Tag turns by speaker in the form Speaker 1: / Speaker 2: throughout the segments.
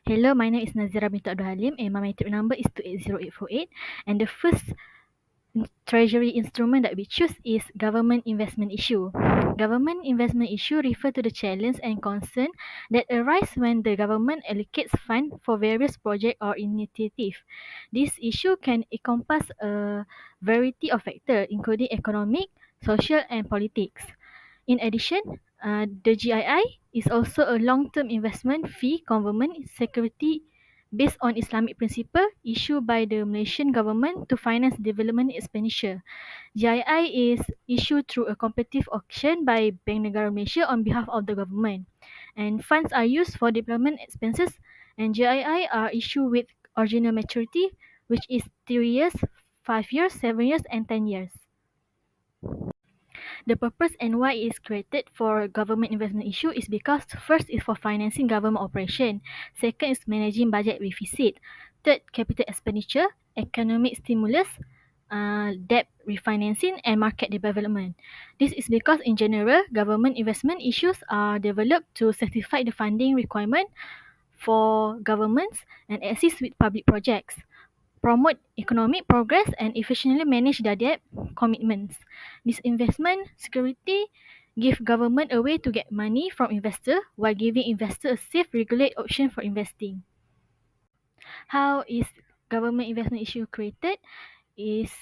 Speaker 1: Hello, my name is Nazira binti Abdul Halim and my matric number is 280848. And the first treasury instrument that we choose is government investment issue. Government investment issue refer to the challenge and concern that arise when the government allocates funds for various projects or initiatives. This issue can encompass a variety of factors including economic, social and politics. In addition, the GII is also a long-term investment fee government security based on Islamic principle issued by the Malaysian government to finance development expenditure. GII is issued through a competitive auction by Bank Negara Malaysia on behalf of the government. And funds are used for development expenses and GII are issued with original maturity which is 3 years, 5 years, 7 years and 10 years. The purpose and why it is created for government investment issue is because first is for financing government operation, second is managing budget deficit, third capital expenditure, economic stimulus, debt refinancing and market development. This is because in general, government investment issues are developed to satisfy the funding requirement for governments and assist with public projects, promote economic progress and efficiently manage their debt commitments. This investment security give government a way to get money from investor while giving investor a safe regulate option for investing. How is government investment issue created? Is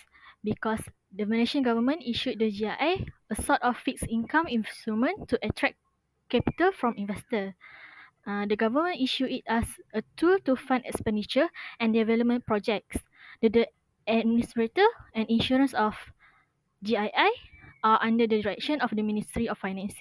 Speaker 1: because the Malaysian government issued the GII, a sort of fixed income instrument to attract capital from investor. The government issued it as a tool to fund expenditure and development projects. The administrator and insurance of GII are under the direction of the Ministry of Finance,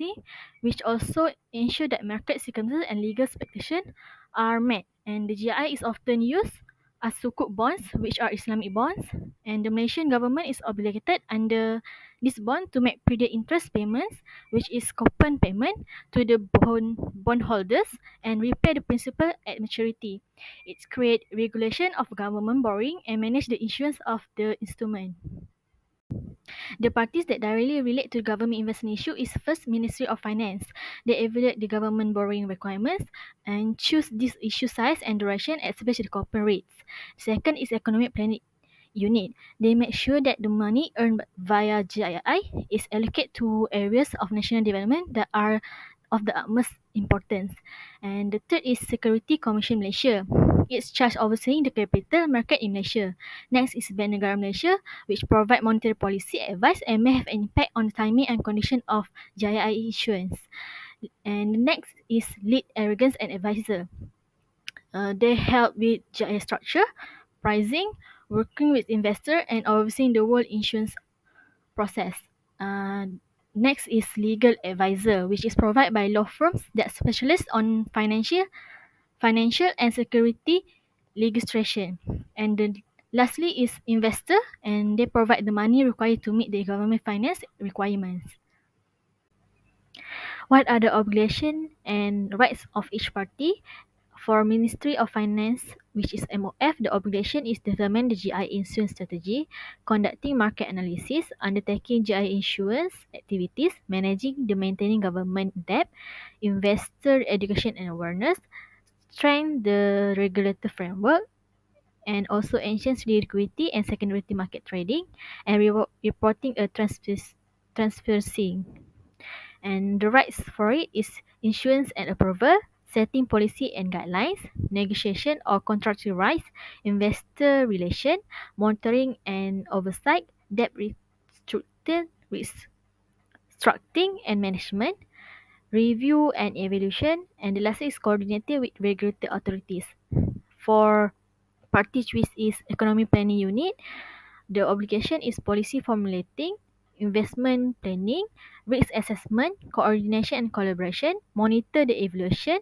Speaker 1: which also ensure that market circumstances and legal expectations are met. And the GII is often used as sukuk bonds, which are Islamic bonds, and the Malaysian government is obligated under this bond to make prudent interest payments, which is coupon payment to the bondholders and repay the principal at maturity. It creates regulation of government borrowing and manage the issuance of the instrument. The parties that directly relate to government investment issue is first Ministry of Finance. They evaluate the government borrowing requirements and choose this issue size and duration, especially coupon rates. Second is Economic Planning Unit. They make sure that the money earned via GII is allocated to areas of national development that are of the utmost importance. And the third is Security Commission Malaysia. It's charged overseeing the capital market in Malaysia. Next is Bank Negara Malaysia, which provide monetary policy advice and may have an impact on the timing and condition of GII issuance. And next is Lead Arrogance and Advisor. They help with GII structure, pricing, working with investor, and overseeing the whole insurance process. Uh, Next is legal advisor, which is provided by law firms that specialize on financial and security legislation. And then lastly is investor, and they provide the money required to meet the government finance requirements. What are the obligations and rights of each party? For Ministry of Finance, which is MOF, the obligation is determine the GI insurance strategy, conducting market analysis, undertaking GI insurance activities, managing the maintaining government debt, investor education and awareness, strengthen the regulator framework, and also ensures liquidity and secondary market trading, and reporting a transparency. And the rights for it is issuance and approval, setting policy and guidelines, negotiation or contractual rights, investor relation, monitoring and oversight, debt restructuring and management, review and evaluation, and the last is coordinated with regulatory authorities. For parties which is economic planning unit, the obligation is policy formulating, investment planning, risk assessment, coordination and collaboration, monitor the evaluation,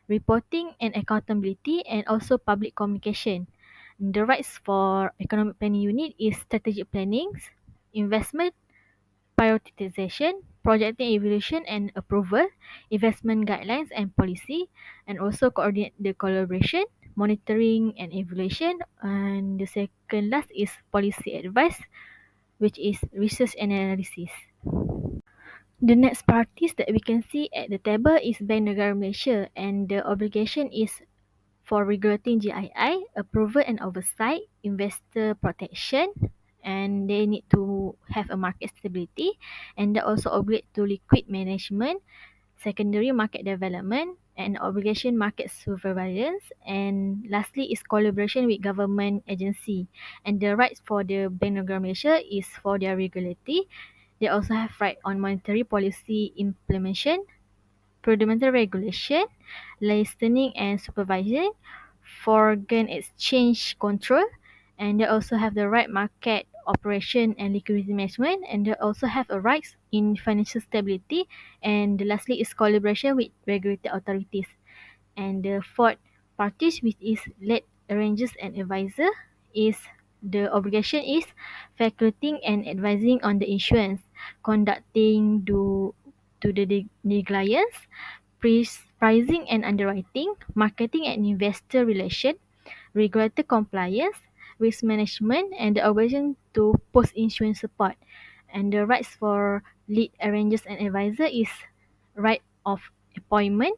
Speaker 1: reporting and accountability, and also public communication. The rights for economic planning unit is strategic planning, investment prioritization, projecting evaluation and approval, investment guidelines and policy, and also coordinate the collaboration, monitoring and evaluation. And the second last is policy advice, which is research and analysis. The next parties that we can see at the table is Bank Negara Malaysia, and the obligation is For regulating GII, approval and oversight, investor protection, and they need to have a market stability, and they also obligate to liquid management, secondary market development, and obligation market surveillance, and lastly is collaboration with government agency. And the rights for the Bank of Malaysia is for their regulatory. They also have right on monetary policy implementation, prudential regulation, licensing and supervision, foreign exchange control, and they also have the right market operation and liquidity management, and they also have a rights in financial stability, and lastly is collaboration with regulatory authorities. And the fourth parties, which is lead arrangers and advisor, is the obligation is facultating and advising on the issuance, conducting to the clients, pricing and underwriting, marketing and investor relation, regulator compliance, risk management, and the obligation to post-insurance support. And the rights for lead arrangers and advisor is right of appointment,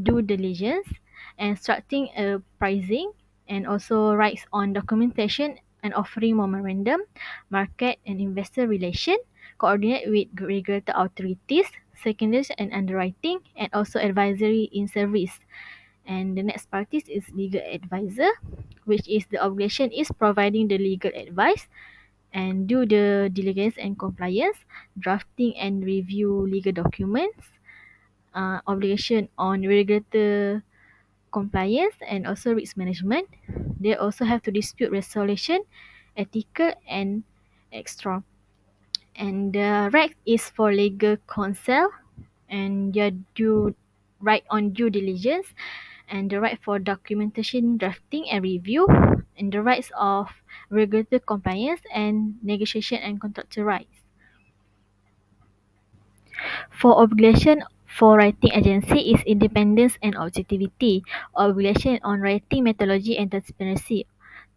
Speaker 1: due diligence, instructing a pricing, and also rights on documentation and offering memorandum, market and investor relation, coordinate with regulator authorities, secondaries and underwriting, and also advisory in service. And the next parties is legal advisor, which is the obligation is providing the legal advice and do the diligence and compliance, drafting and review legal documents, obligation on regulator compliance and also risk management. They also have to dispute resolution, ethical and extra. And the right is for legal counsel and your due right on due diligence, and the right for documentation drafting and review, and the rights of regulatory compliance and negotiation and contractual rights. For obligation for rating agency is independence and objectivity, obligation on rating methodology and transparency,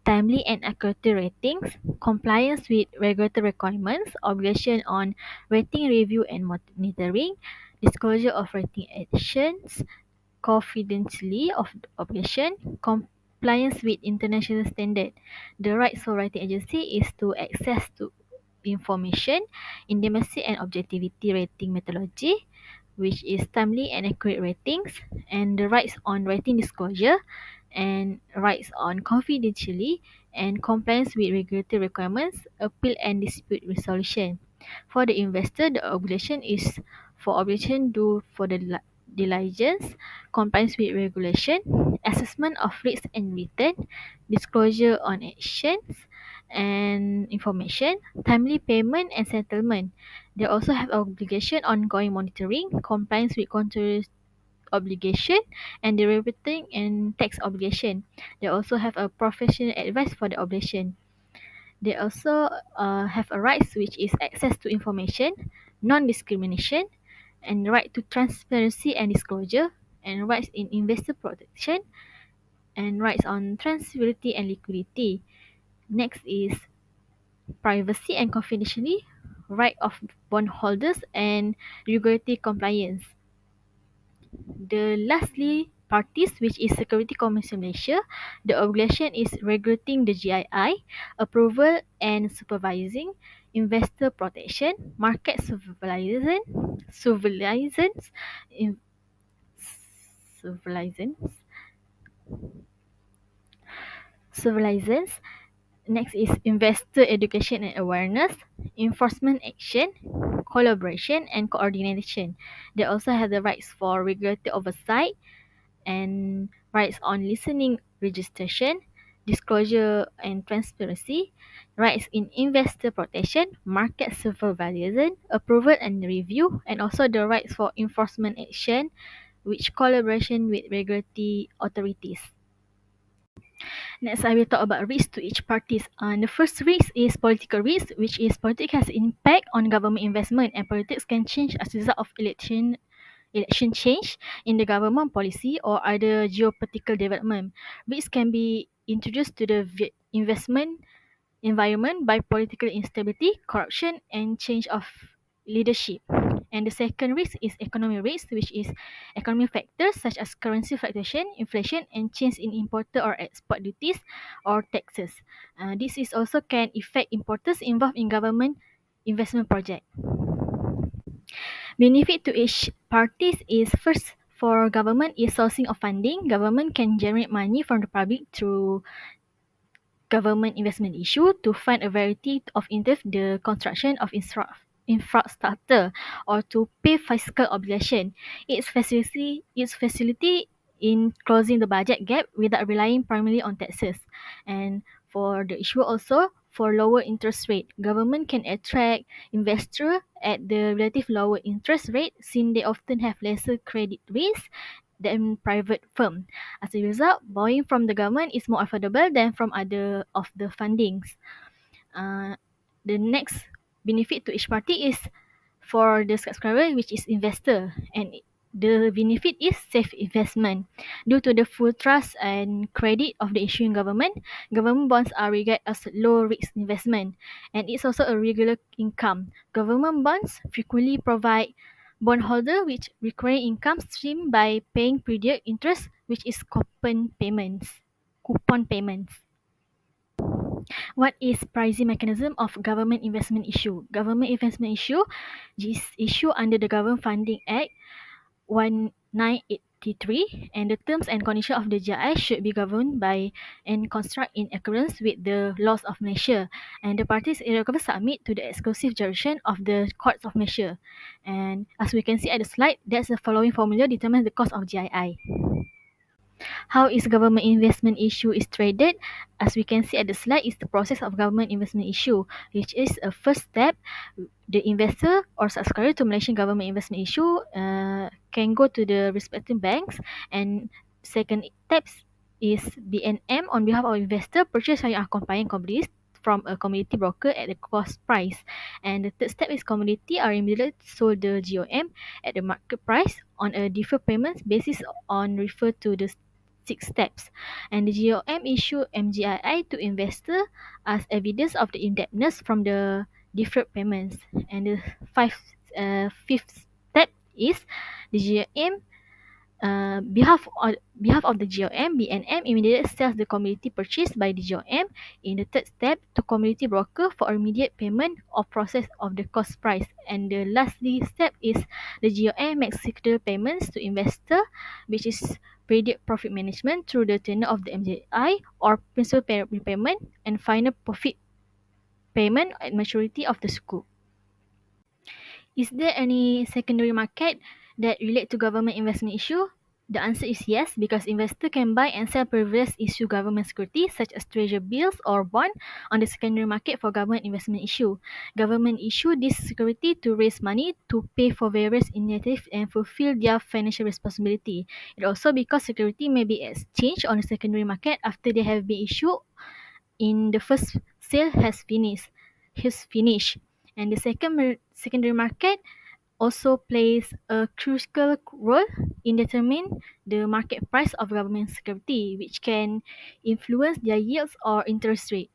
Speaker 1: timely and accurate ratings, compliance with regulatory requirements, obligation on rating review and monitoring, disclosure of rating actions, confidentially of obligation, compliance with international standard. The rights for rating agency is to access to information, intimacy and objectivity rating methodology, which is timely and accurate ratings, and the rights on rating disclosure, and rights on confidentially and compliance with regulatory requirements, appeal and dispute resolution. For the investor, the obligation is for obligation due for the diligence, compliance with regulation, assessment of risk and return, disclosure on actions and information, timely payment and settlement. They also have obligation ongoing monitoring, compliance with control obligation, and derivative and tax obligation. They also have a professional advice for the obligation. They also have a rights which is access to information, non-discrimination, and right to transparency and disclosure, and rights in investor protection, and rights on transferability and liquidity. Next is privacy and confidentiality, right of bondholders, and regulatory compliance. The lastly parties, which is Security Commission Malaysia, the obligation is regulating the GII, approval and supervising, investor protection, market surveillance, in, surveillance, surveillance. Next is investor education and awareness, enforcement action, collaboration and coordination. They also have the rights for regulatory oversight and rights on listening registration, disclosure and transparency, rights in investor protection, market supervision, approval and review, and also the rights for enforcement action, which collaboration with regulatory authorities. Next, I will talk about risk to each parties. The first risk is political risk, which is politics has impact on government investment, and politics can change as a result of election change in the government policy or other geopolitical development. Risk can be introduced to the investment environment by political instability, corruption, and change of leadership. And the second risk is economic risk, which is economic factors such as currency fluctuation, inflation, and change in importer or export duties or taxes. This is also can affect importers involved in government investment project. Benefit to each parties is first for government is sourcing of funding. Government can generate money from the public through government investment issue to fund a variety of interest the construction of infrastructure or to pay fiscal obligation. Its facility in closing the budget gap without relying primarily on taxes. And for the issue also, for lower interest rate, government can attract investor at the relative lower interest rate since they often have lesser credit risk than private firm. As a result, borrowing from the government is more affordable than from other of the fundings. Uh, the next benefit to each party is for the subscriber, which is investor, and the benefit is safe investment. Due to the full trust and credit of the issuing government, government bonds are regarded as low risk investment, and it's also a regular income. Government bonds frequently provide bondholder with recurring income stream by paying periodic interest, which is coupon payments. Coupon payments. What is pricing mechanism of government investment issue? Government investment issue is issue under the Government Funding Act 1983, and the terms and conditions of the GI should be governed by and construct in accordance with the laws of Malaysia, and the parties irrevocably submit to the exclusive jurisdiction of the courts of Malaysia. And as we can see at the slide, that's the following formula determines the cost of GII. How is government investment issue is traded? As we can see at the slide, is the process of government investment issue, which is a first step. The investor or subscriber to Malaysian government investment issue can go to the respective banks, and second steps is BNM on behalf of investor purchase higher compliant commodities from a commodity broker at the cost price, and the third step is commodity are immediately sold the GOM at the market price on a deferred payments basis on refer to the six steps, and the GOM issue MGII to investor as evidence of the indebtedness from the deferred payments. And the fifth step is the GOM behalf of the GOM, BNM immediately sells the commodity purchased by the GOM in the third step to commodity broker for immediate payment of process of the cost price. And the lastly step is the GOM makes security payments to investor, which is predict profit management through the tenure of the MGI or principal repayment and final profit payment at maturity of the sukuk. Is there any secondary market that relate to government investment issue? The answer is yes, because investor can buy and sell previous issue government securities such as treasury bills or bond on the secondary market for government investment issue. Government issue this security to raise money to pay for various initiatives and fulfill their financial responsibility. It also because security may be exchanged on the secondary market after they have been issued in the first sale has finished, and the secondary market also plays a crucial role in determining the market price of government security, which can influence their yields or interest rate.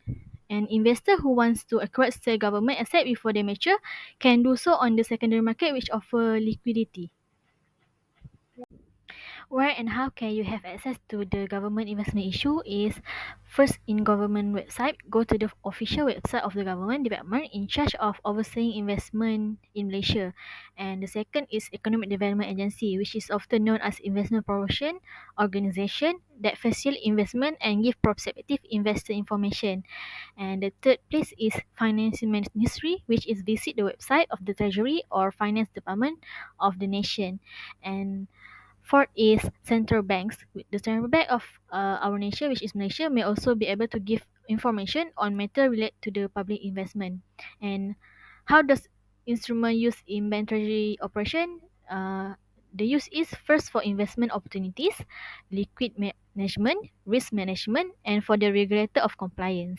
Speaker 1: An investor who wants to acquire say government asset before they mature can do so on the secondary market, which offer liquidity. Where and how can you have access to the government investment issue is first in government website, go to the official website of the government department in charge of overseeing investment in Malaysia. And the second is Economic Development Agency, which is often known as investment promotion organization that facilitate investment and give prospective investor information. And the third place is Finance Ministry, which is visit the website of the Treasury or Finance Department of the nation. And fourth is central banks. The central bank of our nation, which is Malaysia, may also be able to give information on matter related to the public investment. And how does instrument use in bank treasury operation? The use is first for investment opportunities, liquid management, risk management, and for the regulator of compliance.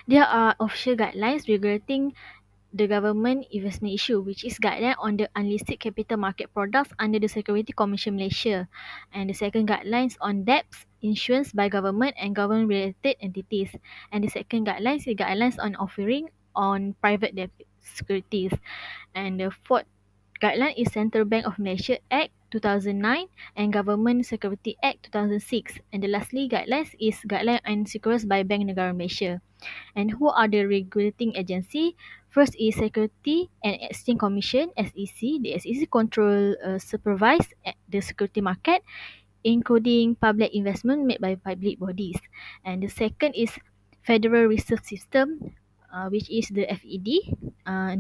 Speaker 1: There are official guidelines regulating the government investment issue, which is guideline on the unlisted capital market products under the Security Commission Malaysia, and the second guidelines on debts issuance by government and government related entities, and the second guidelines is guidelines on offering on private debt securities. And the fourth guideline is Central Bank of Malaysia Act 2009 and Government Security Act 2006. And the lastly guidelines is Guideline on Securities by Bank Negara Malaysia. And who are the regulating agency? First is Security and Exchange Commission (SEC). The SEC control supervise the security market, including public investment made by public bodies. And the second is Federal Reserve System, which is the FED.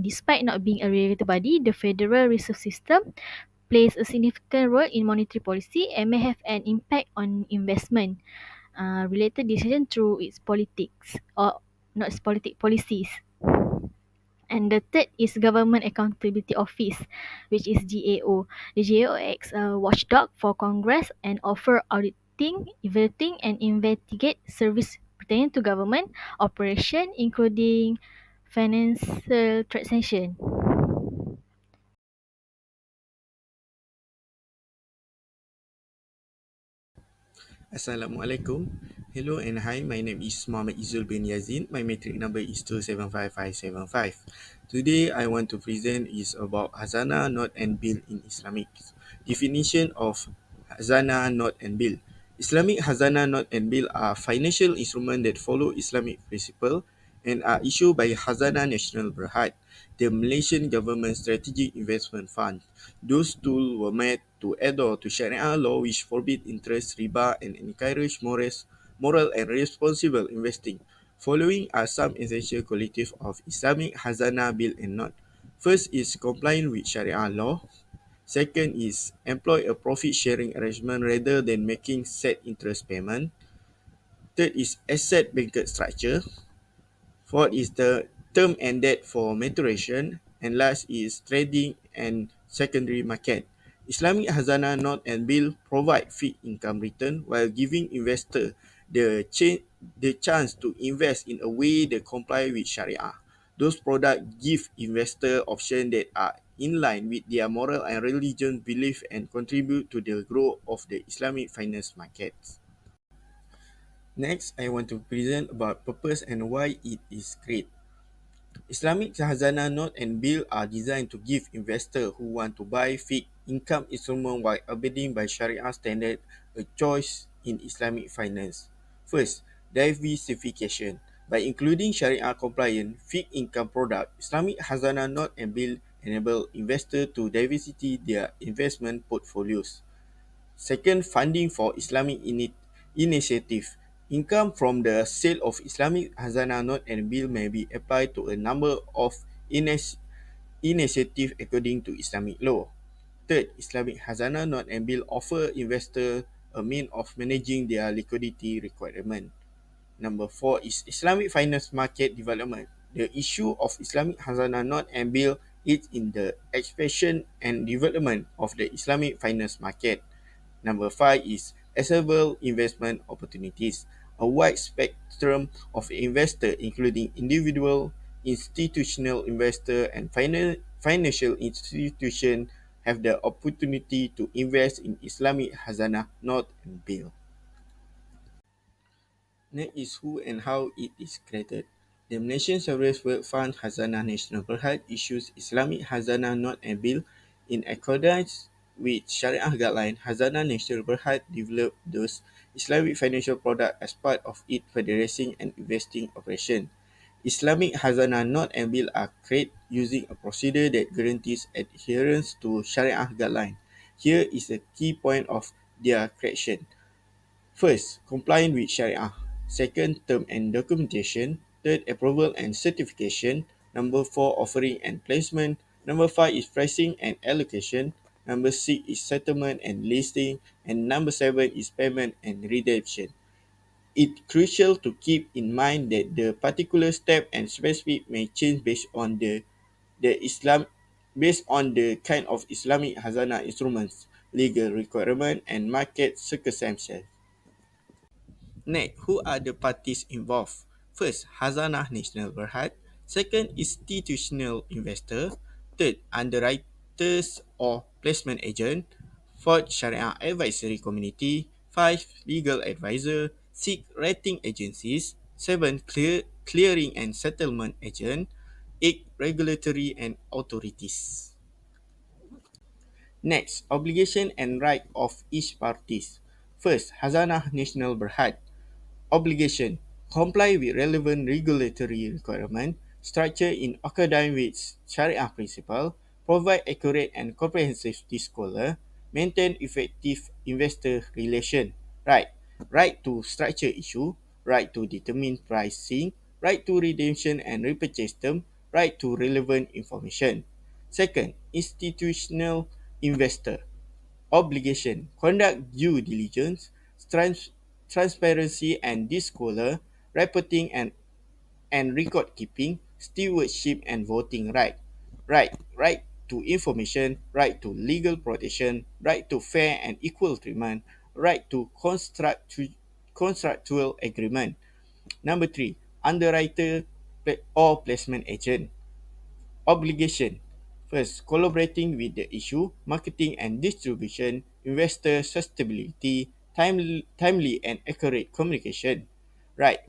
Speaker 1: Despite not being a regulated body, the Federal Reserve System plays a significant role in monetary policy and may have an impact on investment related decision through its politics or not its policies. And the third is Government Accountability Office, which is GAO. The GAO acts a watchdog for Congress and offer auditing, evaluating, and investigate service pertaining to government operation, including financial transaction.
Speaker 2: Assalamualaikum. Hello and hi, my name is Muhammad Izul bin Yazin. My metric number is 275575. Today I want to present is about khazanah, note and bill in Islamic. Definition of khazanah, note and bill. Islamic khazanah, note and bill are financial instruments that follow Islamic principle and are issued by Khazanah Nasional Berhad, the Malaysian government strategic investment fund. Those tools were made to adhere to Sharia law which forbid interest, riba and encourage moral and responsible investing. Following are some essential qualities of Islamic Khazanah bill and note. First is complying with Sharia law. Second is employ a profit sharing arrangement rather than making set interest payment. Third is asset banked structure. Fourth is the term and date for maturation. And last is trading and secondary market. Islamic Hazanah note and bill provide fixed income return while giving investor the chance to invest in a way that comply with Sharia. Those products give investor options that are in line with their moral and religion belief and contribute to the growth of the Islamic finance markets. Next, I want to present about purpose and why it is great. Islamic khazanah note and bill are designed to give investors who want to buy fixed income instrument while abiding by Sharia standard a choice in Islamic finance. First, diversification. By including Sharia compliant fixed income product, Islamic khazanah note and bill enable investors to diversify their investment portfolios. Second, funding for Islamic initiative. Income from the sale of Islamic Hazanah note and bill may be applied to a number of initiatives according to Islamic law. Third, Islamic Hazanah note and bill offer investors a means of managing their liquidity requirement. Number four is Islamic finance market development. The issue of Islamic Hazanah note and bill is in the expansion and development of the Islamic finance market. Number five is accessible investment opportunities. A wide spectrum of investors, including individual, institutional investor, and financial institutions, have the opportunity to invest in Islamic Hazanah note and bill. Next is who and how it is created. The Malaysian Sovereign Wealth Fund Khazanah Nasional Berhad issues Islamic Khazanah note and bill in accordance with Sharia guideline. Khazanah Nasional Berhad developed those Islamic financial products as part of its fundraising and investing operation. Islamic Khazanah note and bill are created using a procedure that guarantees adherence to Sharia guideline. Here is a key point of their creation. First, complying with Sharia. Second, term and documentation. Third, approval and certification. Number four, offering and placement. Number five is pricing and allocation. Number six is settlement and listing. And number seven is payment and redemption. It's crucial to keep in mind that the particular step and specific may change the Islam based on the kind of Islamic Hazanah instruments, legal requirement, and market circumstances. Next, who are the parties involved? First, Hazanah Nasional Berhad. Second, institutional investor. Third, underwriters or placement agent. Fourth, Sharia advisory community. Five, legal advisor. Six, rating agencies. Seven, clearing and settlement agent. 8. Regulatory and authorities. Next, obligation and right of each parties. First, khazanah national berhad. Obligation: comply with relevant regulatory requirement, structure in accordance with Sharia principle, provide accurate and comprehensive disclosure, maintain effective investor relation. Right. Right to structure issue, right to determine pricing, right to redemption and repurchase term, right to relevant information. Second, institutional investor obligation, conduct due diligence, transparency and disclosure, reporting and record keeping, stewardship and voting right. Right to information, right to legal protection, right to fair and equal treatment, right to contractual agreement. Number three, underwriter or placement agent. Obligation. First, collaborating with the issue, marketing and distribution, investor sustainability, timely and accurate communication. Right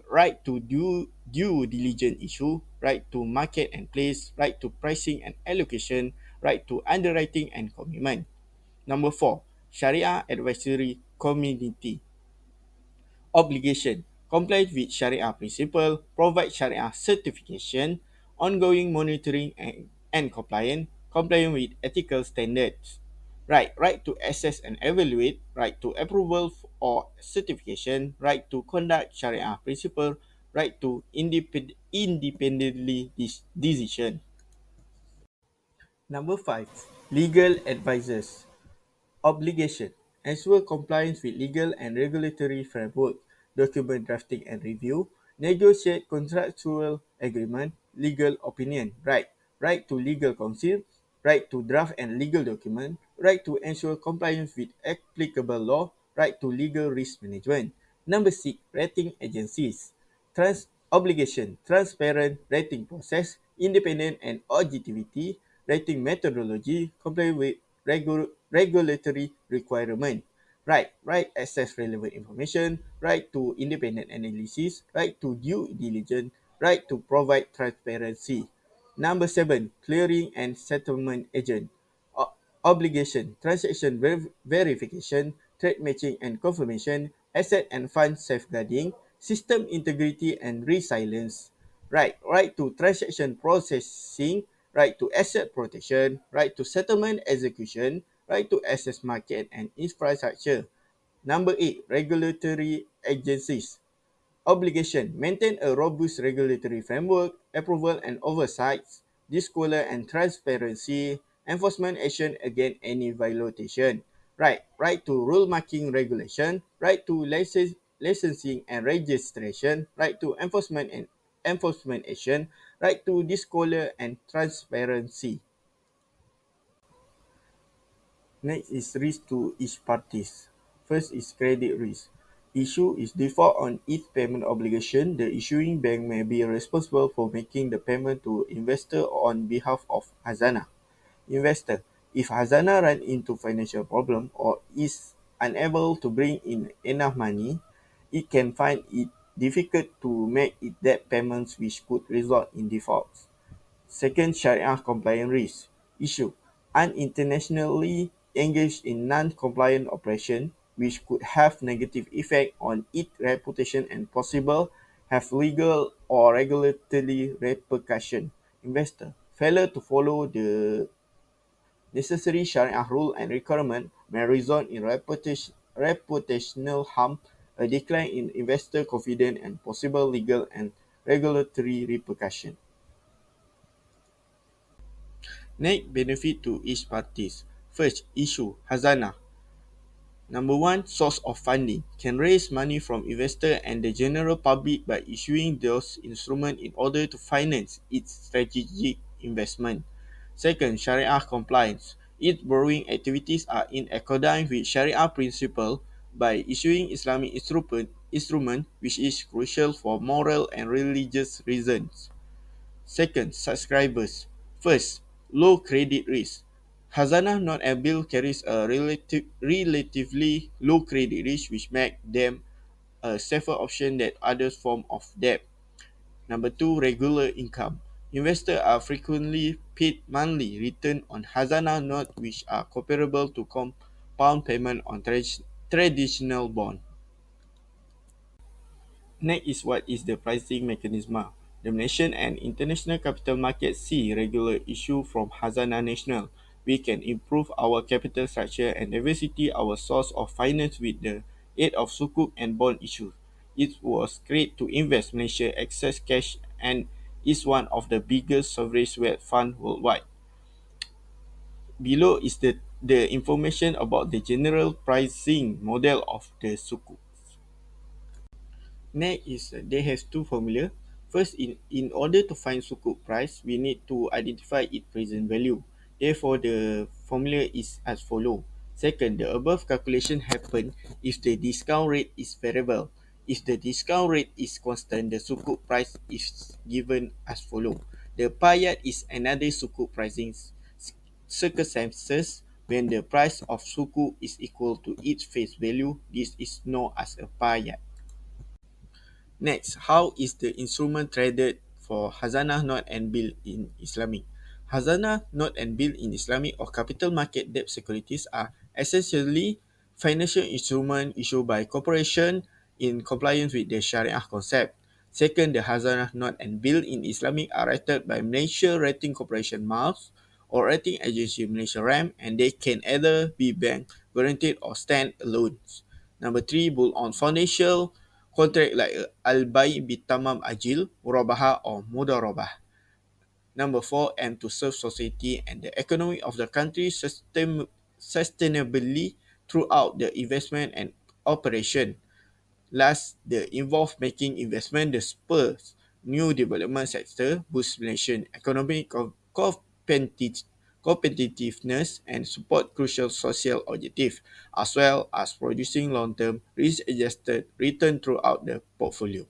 Speaker 2: to due diligence issue, right to market and place, right to pricing and allocation, right to underwriting and commitment. Number four, Sharia advisory community. Obligation: comply with Sharia principle, provide Sharia certification, ongoing monitoring and compliance with ethical standards. Right to assess and evaluate, right to approval or certification, right to conduct Sharia principle, right to independently decision. Number five, legal advisors. Obligation: ensure compliance with legal and regulatory framework, document drafting and review, negotiate contractual agreement, legal opinion. Right to legal counsel, right to draft and legal document, right to ensure compliance with applicable law, right to legal risk management. Number six, rating agencies. Obligation: transparent rating process, independent and objectivity, rating methodology, comply with regulatory requirement. Right access relevant information, right to independent analysis, right to due diligence, right to provide transparency. Number seven, clearing and settlement agent. Obligation: transaction verification, trade matching and confirmation, asset and fund safeguarding, system integrity and resilience. Right to transaction processing, right to asset protection, right to settlement execution, right to access market and infrastructure. Number eight, regulatory agencies. Obligation: maintain a robust regulatory framework, approval and oversight, disclosure and transparency, enforcement action against any violation. Right to rule making regulation, right to licensing and registration, right to enforcement action, right to disclosure and transparency. Next is risk to each parties. First is credit risk. Issue is default on each payment obligation. The issuing bank may be responsible for making the payment to investor on behalf of khazanah. Investor: if khazanah run into financial problem or is unable to bring in enough money, it can find it difficult to make its debt payments, which could result in defaults. Second, Sharia compliance risk. Issue: unintentionally engaged in non-compliant operation, which could have negative effect on its reputation and possible have legal or regulatory repercussion. Investor: failure to follow the necessary Sharia rule and requirement may result in reputational harm, a decline in investor confidence, and possible legal and regulatory repercussion. Net benefit to each parties. First, issue khazanah. Number one, source of funding. Can raise money from investor and the general public by issuing those instruments in order to finance its strategic investment. Second, Sharia compliance. Its borrowing activities are in accordance with Sharia principle by issuing Islamic instrument which is crucial for moral and religious reasons. Second, subscribers. First, low credit risk. Khazanah non-bill carries a relatively low credit risk, which makes them a safer option than other forms of debt. Number two, regular income. Investors are frequently paid monthly return on khazanah notes which are comparable to compound payment on traditional bond. Next is what is the pricing mechanism. The Malaysian and international capital markets see regular issue from khazanah national. We can improve our capital structure and diversity our source of finance with the aid of sukuk and bond issues. It was great to invest Malaysia excess cash and is one of the biggest sovereign wealth fund worldwide. Below is the information about the general pricing model of the sukuk. Next is they have two formula. First, in order to find sukuk price, we need to identify its present value. Therefore, the formula is as follow. Second, the above calculation happen if the discount rate is variable. If the discount rate is constant, the sukuk price is given as follow. The payat is another sukuk pricing circumstances when the price of sukuk is equal to its face value. This is known as a payat. Next, how is the instrument traded for khazanah note and bill in Islamic? Khazanah note and bill in Islamic or capital market debt securities are essentially financial instruments issued by corporation in compliance with the Sharia concept. Second, the khazanah note and bill in Islamic are rated by Malaysia Rating Corporation MAS or rating agency Malaysia RAM, and they can either be bank guaranteed or stand alone. Number three, bull on foundation contract like al-bay bitamam ajil, murabaha or mudarabah. Number four, and to serve society and the economy of the country sustainably throughout the investment and operation. Last, the involved making investment the spurs new development sector, boost Malaysian economic competitiveness and support crucial social objectives, as well as producing long-term risk-adjusted return throughout the portfolio.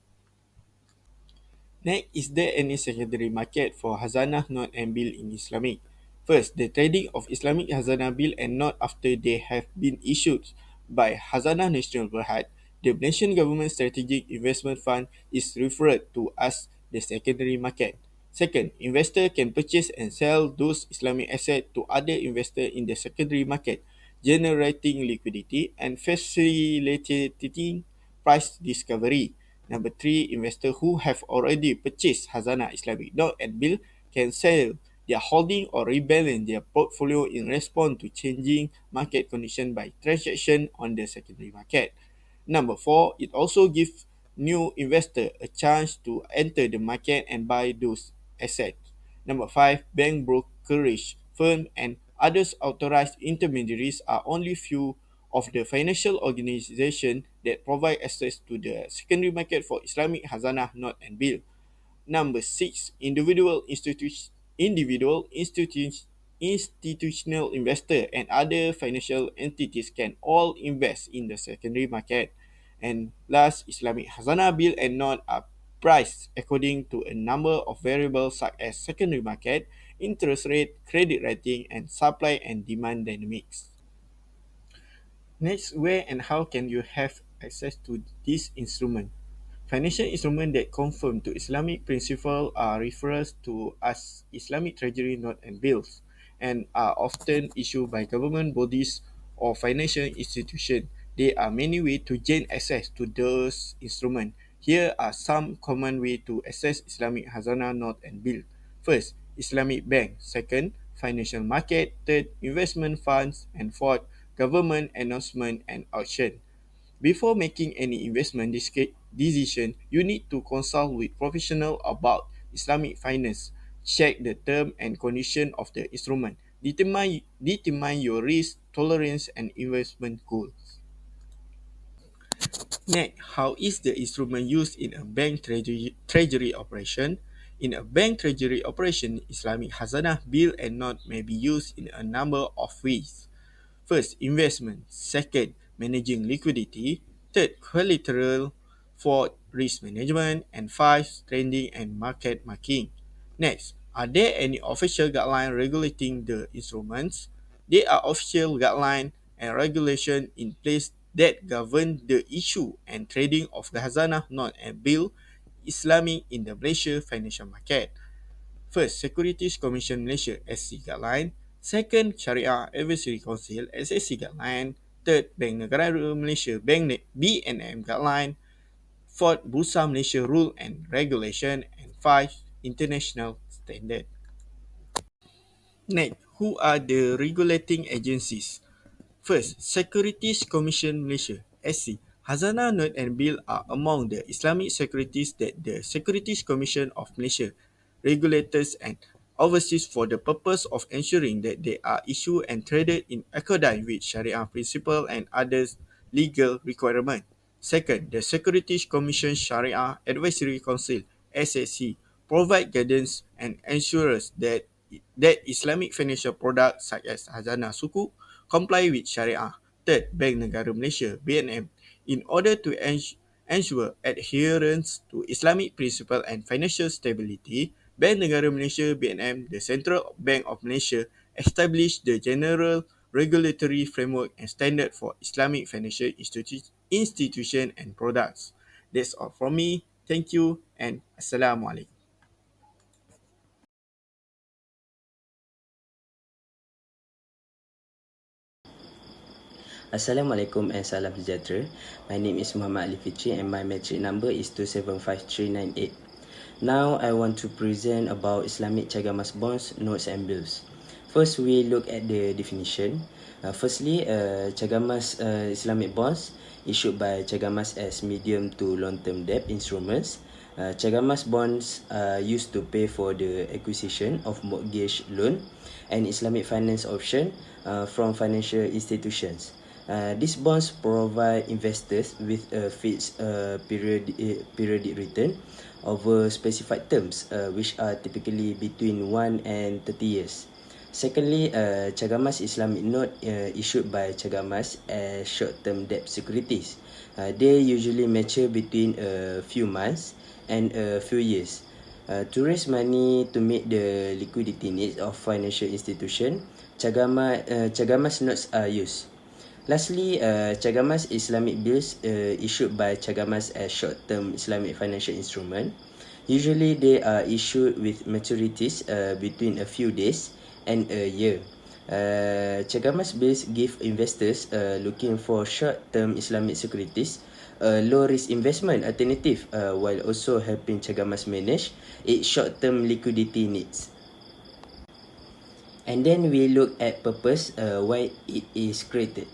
Speaker 2: Next, is there any secondary market for khazanah note and bill in Islamic? First, the trading of Islamic khazanah bill and note after they have been issued by Khazanah Nasional Berhad, the Malaysian Government Strategic Investment Fund is referred to as the secondary market. Second, investor can purchase and sell those Islamic assets to other investors in the secondary market, generating liquidity and facilitating price discovery. Number three, investors who have already purchased khazanah Islamic note and bill can sell their holding or rebalance their portfolio in response to changing market conditions by transaction on the secondary market. Number four, it also gives new investor a chance to enter the market and buy those assets. Number five, bank brokerage firm and others authorized intermediaries are only few of the financial organizations that provide access to the secondary market for Islamic khazanah note and bill. Number six, institutional investor and other financial entities can all invest in the secondary market. And last, Islamic khazanah bill and note are priced according to a number of variables such as secondary market, interest rate, credit rating, and supply and demand dynamics. Next, where and how can you have access to this instrument? Financial instruments that conform to Islamic principles are referred to as Islamic treasury notes and bills and are often issued by government bodies or financial institutions. There are many ways to gain access to those instruments. Here are some common ways to access Islamic khazanah note and bill. First, Islamic bank. Second, financial market. Third, investment funds. And fourth, government announcement and auction. Before making any investment decision, you need to consult with professionals about Islamic finance. Check the term and condition of the instrument. Determine your risk tolerance and investment goals. Next, how is the instrument used in a bank treasury operation? In a bank treasury operation, Islamic khazanah bill and note may be used in a number of ways. First, investment. Second, managing liquidity. Third, collateral. Fourth, risk management. And five, trading and market making. Next, are there any official guidelines regulating the instruments? There are official guidelines and regulations in place that govern the issue and trading of the khazanah note and bill Islamic in the Malaysia financial market. First, Securities Commission Malaysia SC Guideline. Second, Sharia Advisory Council SSC Guideline. Third, Bank Negara Malaysia BNM Guideline. Fourth, Bursa Malaysia Rule and Regulation. And five, International Standard. Next, who are the regulating agencies? First, Securities Commission Malaysia (SC). Khazanah note and bill are among the Islamic securities that the Securities Commission of Malaysia regulates and oversees for the purpose of ensuring that they are issued and traded in accordance with Sharia principle and others legal requirements. Second, the Securities Commission Sharia Advisory Council (SAC) provide guidance and ensures that Islamic financial products such as khazanah suku comply with Sharia. Third, Bank Negara Malaysia (BNM) in order to ensure adherence to Islamic principle and financial stability. Bank Negara Malaysia (BNM), the Central Bank of Malaysia, established the general regulatory framework and standard for Islamic financial institution and products. That's all from me. Thank you and Assalamualaikum.
Speaker 3: Assalamualaikum and salam sejahtera. My name is Muhammad Ali Fitri and my metric number is 2755398. Now I want to present about Islamic Cagamas bonds, notes and bills. First, we look at the definition. Firstly, Cagamas Islamic bonds issued by Cagamas as medium to long-term debt instruments. Cagamas bonds are used to pay for the acquisition of mortgage loan and Islamic finance option from financial institutions. These bonds provide investors with a fixed periodic return over specified terms, which are typically between 1 and 30 years. Secondly, Cagamas Islamic note issued by Cagamas as short-term debt securities. They usually mature between a few months and a few years. To raise money to meet the liquidity needs of financial institution, Cagamas notes are used. Lastly, Cagamas Islamic bills issued by Cagamas as short-term Islamic financial instrument. Usually, they are issued with maturities between a few days and a year. Cagamas bills give investors looking for short-term Islamic securities a low-risk investment alternative while also helping Cagamas manage its short-term liquidity needs. And then we look at purpose, why it is created.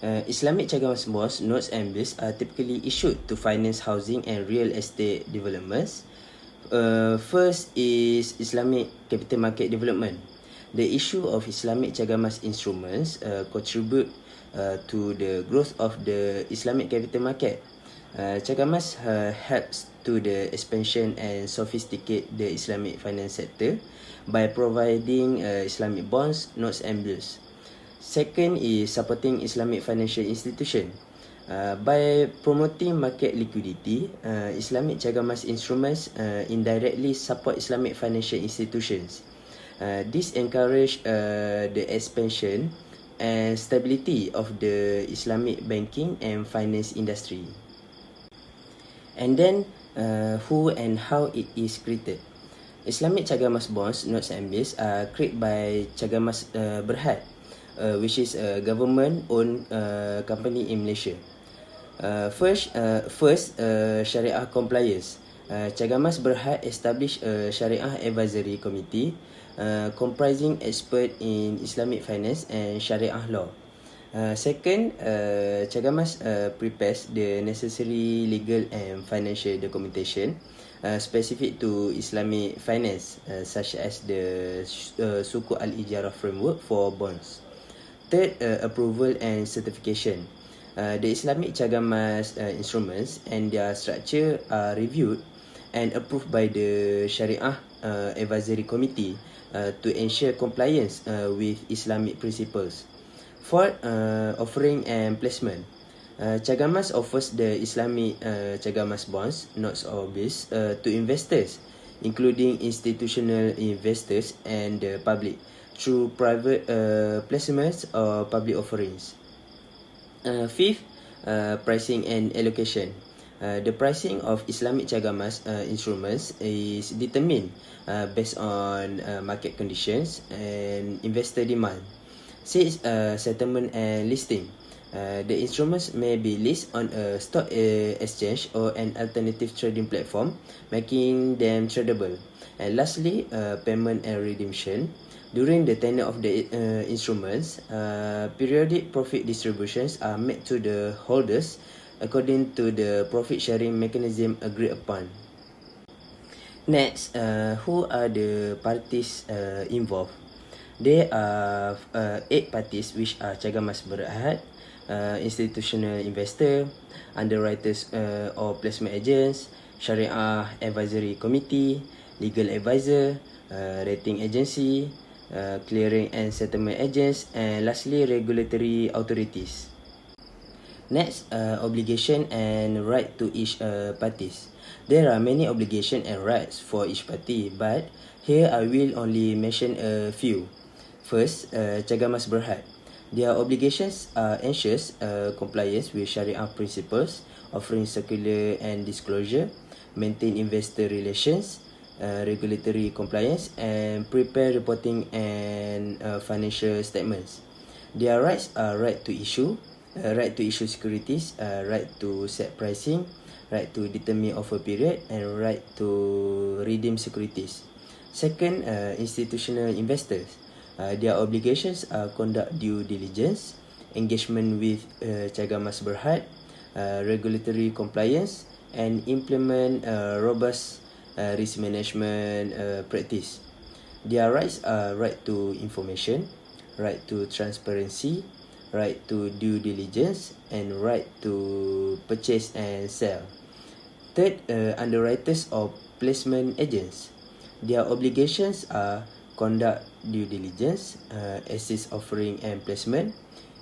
Speaker 3: Islamic Cagamas bonds, notes and bills are typically issued to finance housing and real estate developments. First is Islamic capital market development. The issue of Islamic Cagamas instruments contribute to the growth of the Islamic capital market. Cagamas helps to the expansion and sophisticate the Islamic finance sector by providing Islamic bonds, notes and bills. Second is supporting Islamic financial institution. By promoting market liquidity, Islamic Cagamas instruments indirectly support Islamic financial institutions. This encourage the expansion and stability of the Islamic banking and finance industry. And then, who and how it is created. Islamic Cagamas bonds, notes and bills are created by Cagamas Berhad, which is a government-owned company in Malaysia. First, Sharia compliance. Cagamas Berhad established a Sharia Advisory Committee comprising experts in Islamic finance and Sharia law. Second, Cagamas prepares the necessary legal and financial documentation specific to Islamic finance, such as the Suku Al-Ijarah framework for bonds. Third, approval and certification. The Islamic Cagamas instruments and their structure are reviewed and approved by the Sharia Advisory Committee to ensure compliance with Islamic principles. Fourth, offering and placement. Cagamas offers the Islamic Cagamas bonds, notes or bills to investors, including institutional investors and the public, through private placements or public offerings. Fifth, pricing and allocation. The pricing of Islamic Cagamas instruments is determined based on market conditions and investor demand. Since settlement and listing, the instruments may be listed on a stock exchange or an alternative trading platform, making them tradable. And lastly, payment and redemption. During the tenure of the instruments, periodic profit distributions are made to the holders according to the profit sharing mechanism agreed upon. Next, who are the parties involved? There are 8 parties, which are Cagamas Berhad, institutional investor, underwriters or placement agents, Syariah Advisory Committee, legal advisor, rating agency, clearing and settlement agents, and lastly regulatory authorities. Next, obligation and right to each parties. There are many obligations and rights for each party, but here I will only mention a few. First, Cagamas Berhad. Their obligations ensures compliance with Sharia principles, offering circular and disclosure, maintain investor relations, regulatory compliance, and prepare reporting and financial statements. Their rights are right to issue securities, right to set pricing, right to determine offer period, and right to redeem securities. Second, institutional investors. Their obligations are conduct due diligence, engagement with Cagamas Berhad, regulatory compliance, and implement robust risk management practice. Their rights are right to information, right to transparency, right to due diligence, and right to purchase and sell. Third, underwriters or placement agents. Their obligations are conduct due diligence, assist offering and placement,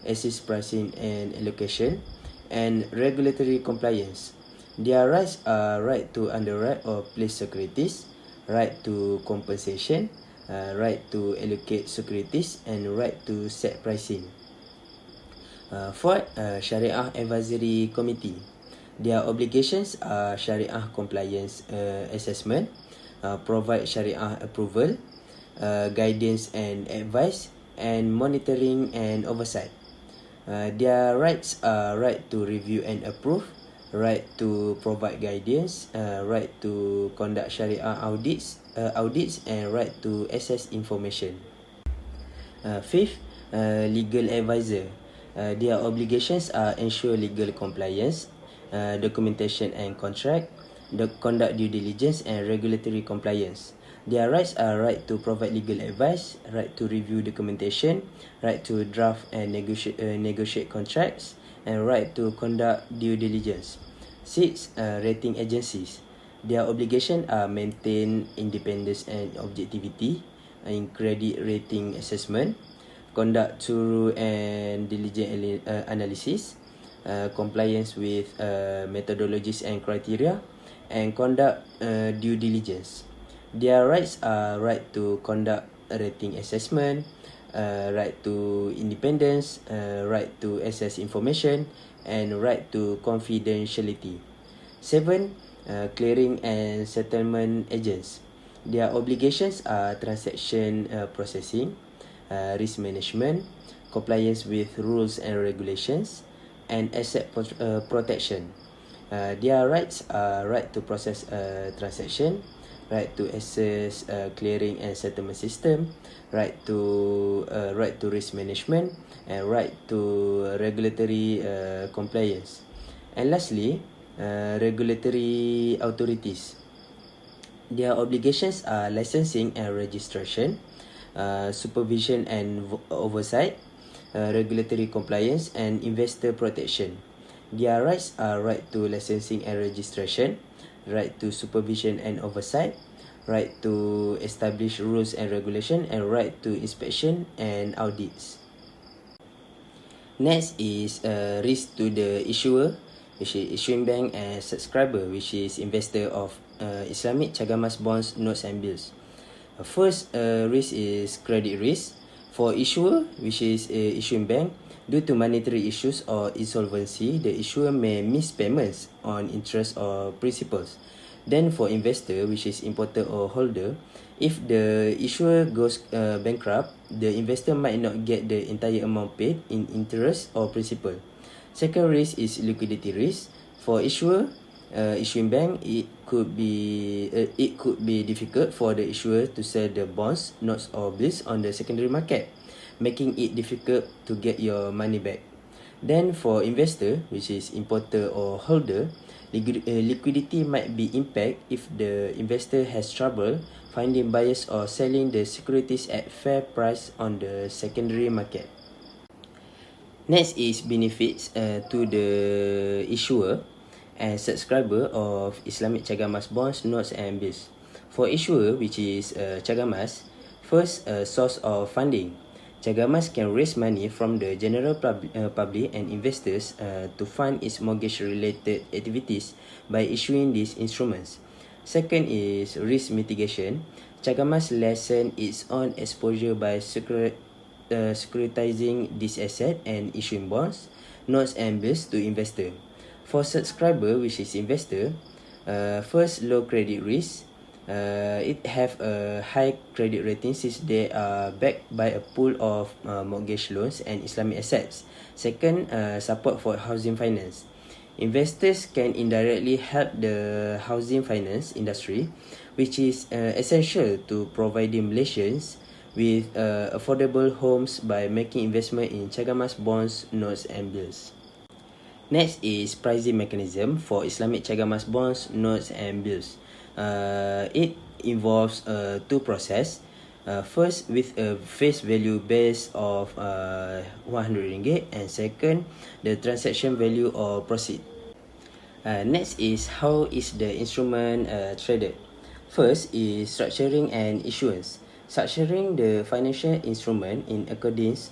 Speaker 3: assist pricing and allocation, and regulatory compliance. Their rights are right to underwrite or place securities, right to compensation, right to allocate securities, and right to set pricing. Fourth, Syariah Advisory Committee. Their obligations are Syariah compliance assessment, provide Syariah approval, guidance and advice, and monitoring and oversight. Their rights are right to review and approve, right to provide guidance, right to conduct Syariah audits, and right to access information. Fifth, legal advisor. Their obligations are ensure legal compliance, documentation and contract, conduct due diligence, and regulatory compliance. Their rights are right to provide legal advice, right to review documentation, right to draft and negotiate contracts, and right to conduct due diligence. Six, rating agencies. Their obligations are maintain independence and objectivity in credit rating assessment, conduct thorough and diligent analysis, compliance with methodologies and criteria, and conduct due diligence. Their rights are right to conduct a rating assessment, right to independence, right to access information, and right to confidentiality. 7. Clearing and settlement agents. Their obligations are transaction processing, risk management, compliance with rules and regulations, and asset protection. Their rights are right to process transaction, right to access clearing and settlement system, right to risk management, and right to regulatory compliance. And lastly, regulatory authorities. Their obligations are licensing and registration, supervision and oversight, regulatory compliance, and investor protection. Their rights are right to licensing and registration, right to supervision and oversight, right to establish rules and regulation, and right to inspection and audits. Next is risk to the issuer, which is issuing bank, and subscriber, which is investor of Islamic Cagamas bonds, notes and bills. First risk is credit risk. For issuer, which is issuing bank, Due to monetary issues or insolvency, the issuer may miss payments on interest or principals. Then for investor, which is importer or holder, if the issuer goes bankrupt, the investor might not get the entire amount paid in interest or principal. Second risk is liquidity risk. For issuer, issuing bank, it could be difficult for the issuer to sell the bonds, notes or bills on the secondary market, making it difficult to get your money back. Then for investor, which is importer or holder, liquidity might be impact if the investor has trouble finding buyers or selling the securities at fair price on the secondary market. Next is benefits to the issuer and subscriber of Islamic Cagamas bonds, notes and bills. For issuer, which is Cagamas, first source of funding. Cagamas can raise money from the general public and investors to fund its mortgage-related activities by issuing these instruments. Second is risk mitigation. Cagamas lessen its own exposure by securitizing this asset and issuing bonds, notes and bills to investor. For subscriber, which is investor, first low credit risk. It have a high credit rating since they are backed by a pool of mortgage loans and Islamic assets. Second, support for housing finance. Investors can indirectly help the housing finance industry, which is essential to providing Malaysians with affordable homes by making investment in Cagamas bonds, notes and bills. Next is pricing mechanism for Islamic Cagamas bonds, notes and bills. It involves two process. First, with a face value base of 100 ringgit, and second, the transaction value or proceed. Next is how is the instrument traded. First is structuring and issuance. Structuring the financial instrument in accordance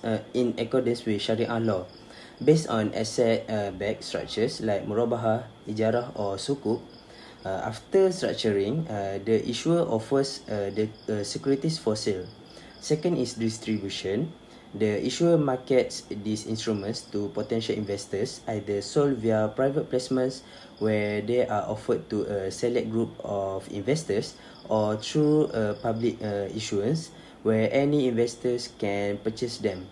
Speaker 3: with Sharia law, based on asset-backed structures like murabahah, ijarah or sukuk. After structuring, the issuer offers the securities for sale. Second is distribution. The issuer markets these instruments to potential investors, either sold via private placements where they are offered to a select group of investors, or through public issuance where any investors can purchase them.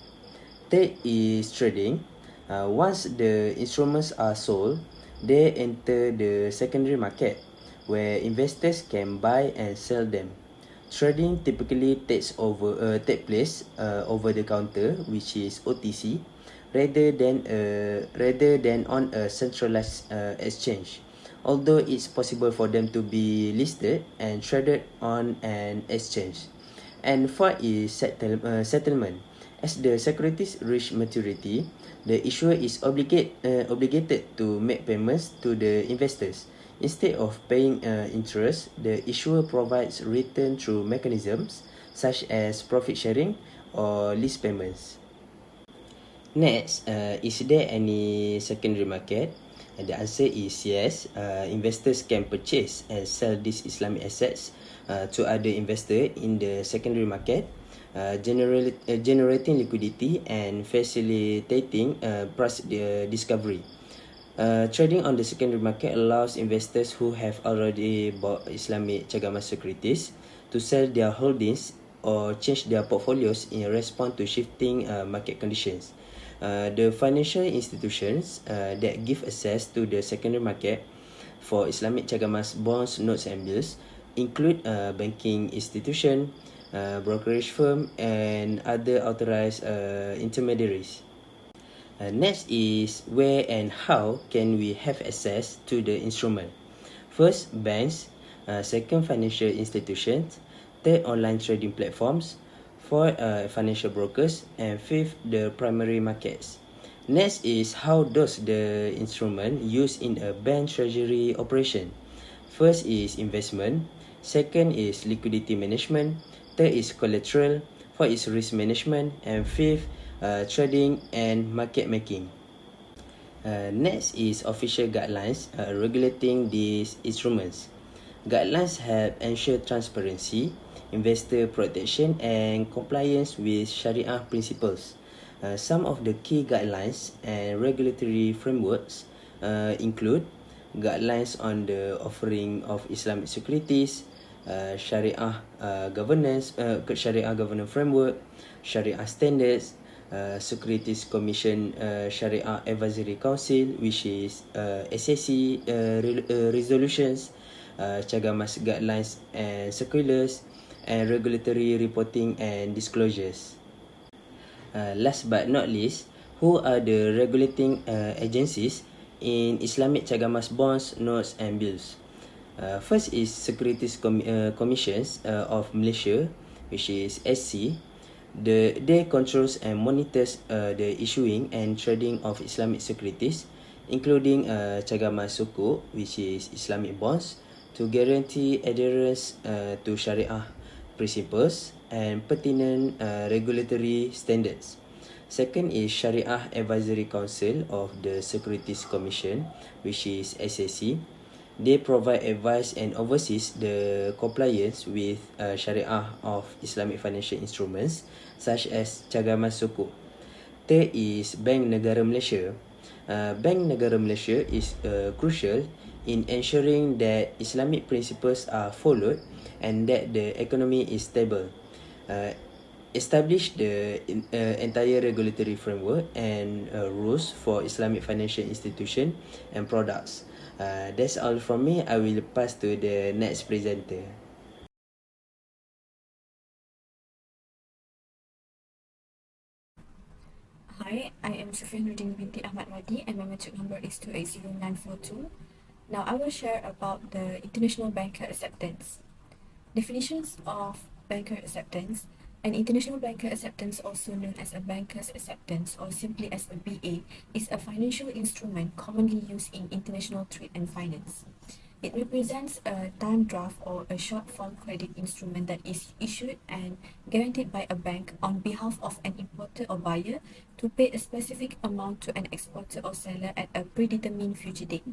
Speaker 3: Third is trading. Once the instruments are sold, they enter the secondary market where investors can buy and sell them. Trading typically take place over the counter, which is OTC, rather than on a centralized exchange. Although it's possible for them to be listed and traded on an exchange. And fourth is settlement. As the securities reach maturity, the issuer is obligated to make payments to the investors. Instead of paying interest, the issuer provides return through mechanisms such as profit sharing or lease payments. Next, is there any secondary market? The answer is yes. Investors can purchase and sell these Islamic assets to other investors in the secondary market, generating liquidity and facilitating price discovery. Trading on the secondary market allows investors who have already bought Islamic Cagamas securities to sell their holdings or change their portfolios in response to shifting market conditions. The financial institutions that give access to the secondary market for Islamic Cagamas bonds, notes and bills include banking institution, brokerage firm and other authorized intermediaries. Next is where and how can we have access to the instrument. First, banks. Second, financial institutions. Third, online trading platforms. Fourth, financial brokers. And fifth, the primary markets. Next is how does the instrument used in a bank treasury operation. First is investment. Second is liquidity management. Third is collateral. Fourth is risk management. And fifth, trading and market making. Next is official guidelines regulating these instruments. Guidelines help ensure transparency, investor protection and compliance with Sharia principles. Some of the key guidelines and regulatory frameworks include guidelines on the offering of Islamic securities, Sharia governance framework, Sharia standards, Securities Commission Sharia Advisory Council, which is SAC resolutions, Cagamas guidelines and circulars, and regulatory reporting and disclosures. Last but not least, who are the regulating agencies in Islamic Cagamas bonds, notes and bills? First is Securities Commissions of Malaysia, which is SC. They controls and monitors the issuing and trading of Islamic securities, including Cagamas Sukuk, which is Islamic bonds, to guarantee adherence to Sharia principles and pertinent regulatory standards. Second is Sharia Advisory Council of the Securities Commission, which is SAC. They provide advice and oversees the compliance with Sharia of Islamic financial instruments such as Cagamas Sukuk. Third is Bank Negara Malaysia. Bank Negara Malaysia is crucial in ensuring that Islamic principles are followed and that the economy is stable. Establish the entire regulatory framework and rules for Islamic financial institution and products. That's all from me. I will pass to the next presenter.
Speaker 4: Hi, I am Sufianuddin binti Ahmad Wadi and my metric number is 280942. Now I will share about the international banker acceptance. Definitions of banker acceptance. An international banker acceptance, also known as a banker's acceptance or simply as a BA, is a financial instrument commonly used in international trade and finance. It represents a time draft or a short-form credit instrument that is issued and guaranteed by a bank on behalf of an importer or buyer to pay a specific amount to an exporter or seller at a predetermined future date.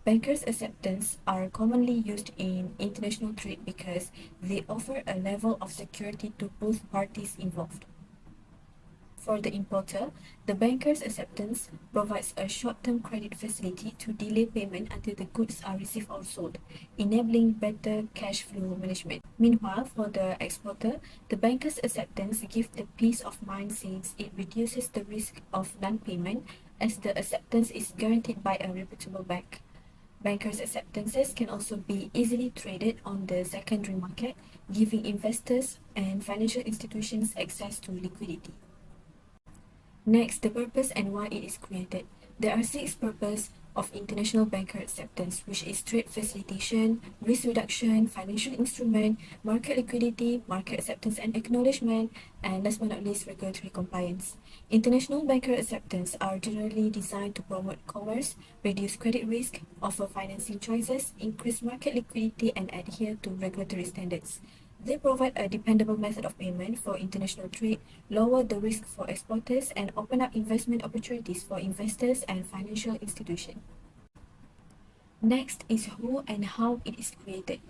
Speaker 4: Bankers' acceptance are commonly used in international trade because they offer a level of security to both parties involved. For the importer, the banker's acceptance provides a short-term credit facility to delay payment until the goods are received or sold, enabling better cash flow management. Meanwhile, for the exporter, the banker's acceptance gives the peace of mind since it reduces the risk of non-payment as the acceptance is guaranteed by a reputable bank. Bankers' acceptances can also be easily traded on the secondary market, giving investors and financial institutions access to liquidity. Next, the purpose and why it is created. There are 6 purposes of international banker acceptance, which is trade facilitation, risk reduction, financial instrument, market liquidity, market acceptance and acknowledgement, and last but not least, regulatory compliance. International banker acceptance are generally designed to promote commerce, reduce credit risk, offer financing choices, increase market liquidity, and adhere to regulatory standards. They provide a dependable method of payment for international trade, lower the risk for exporters, and open up investment opportunities for investors and financial institutions. Next is who and how it is created.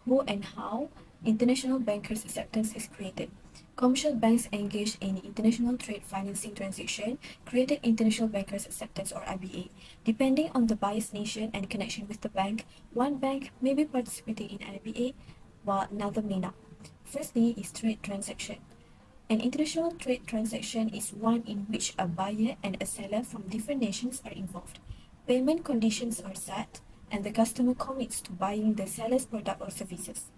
Speaker 4: Who and how international bankers acceptance is created. Commercial banks engaged in international trade financing transaction created international bankers acceptance or IBA. Depending on the buyer's nation and connection with the bank, one bank may be participating in IBA while another may not. Firstly is trade transaction. An international trade transaction is one in which a buyer and a seller from different nations are involved. Payment conditions are set, and the customer commits to buying the seller's product or services.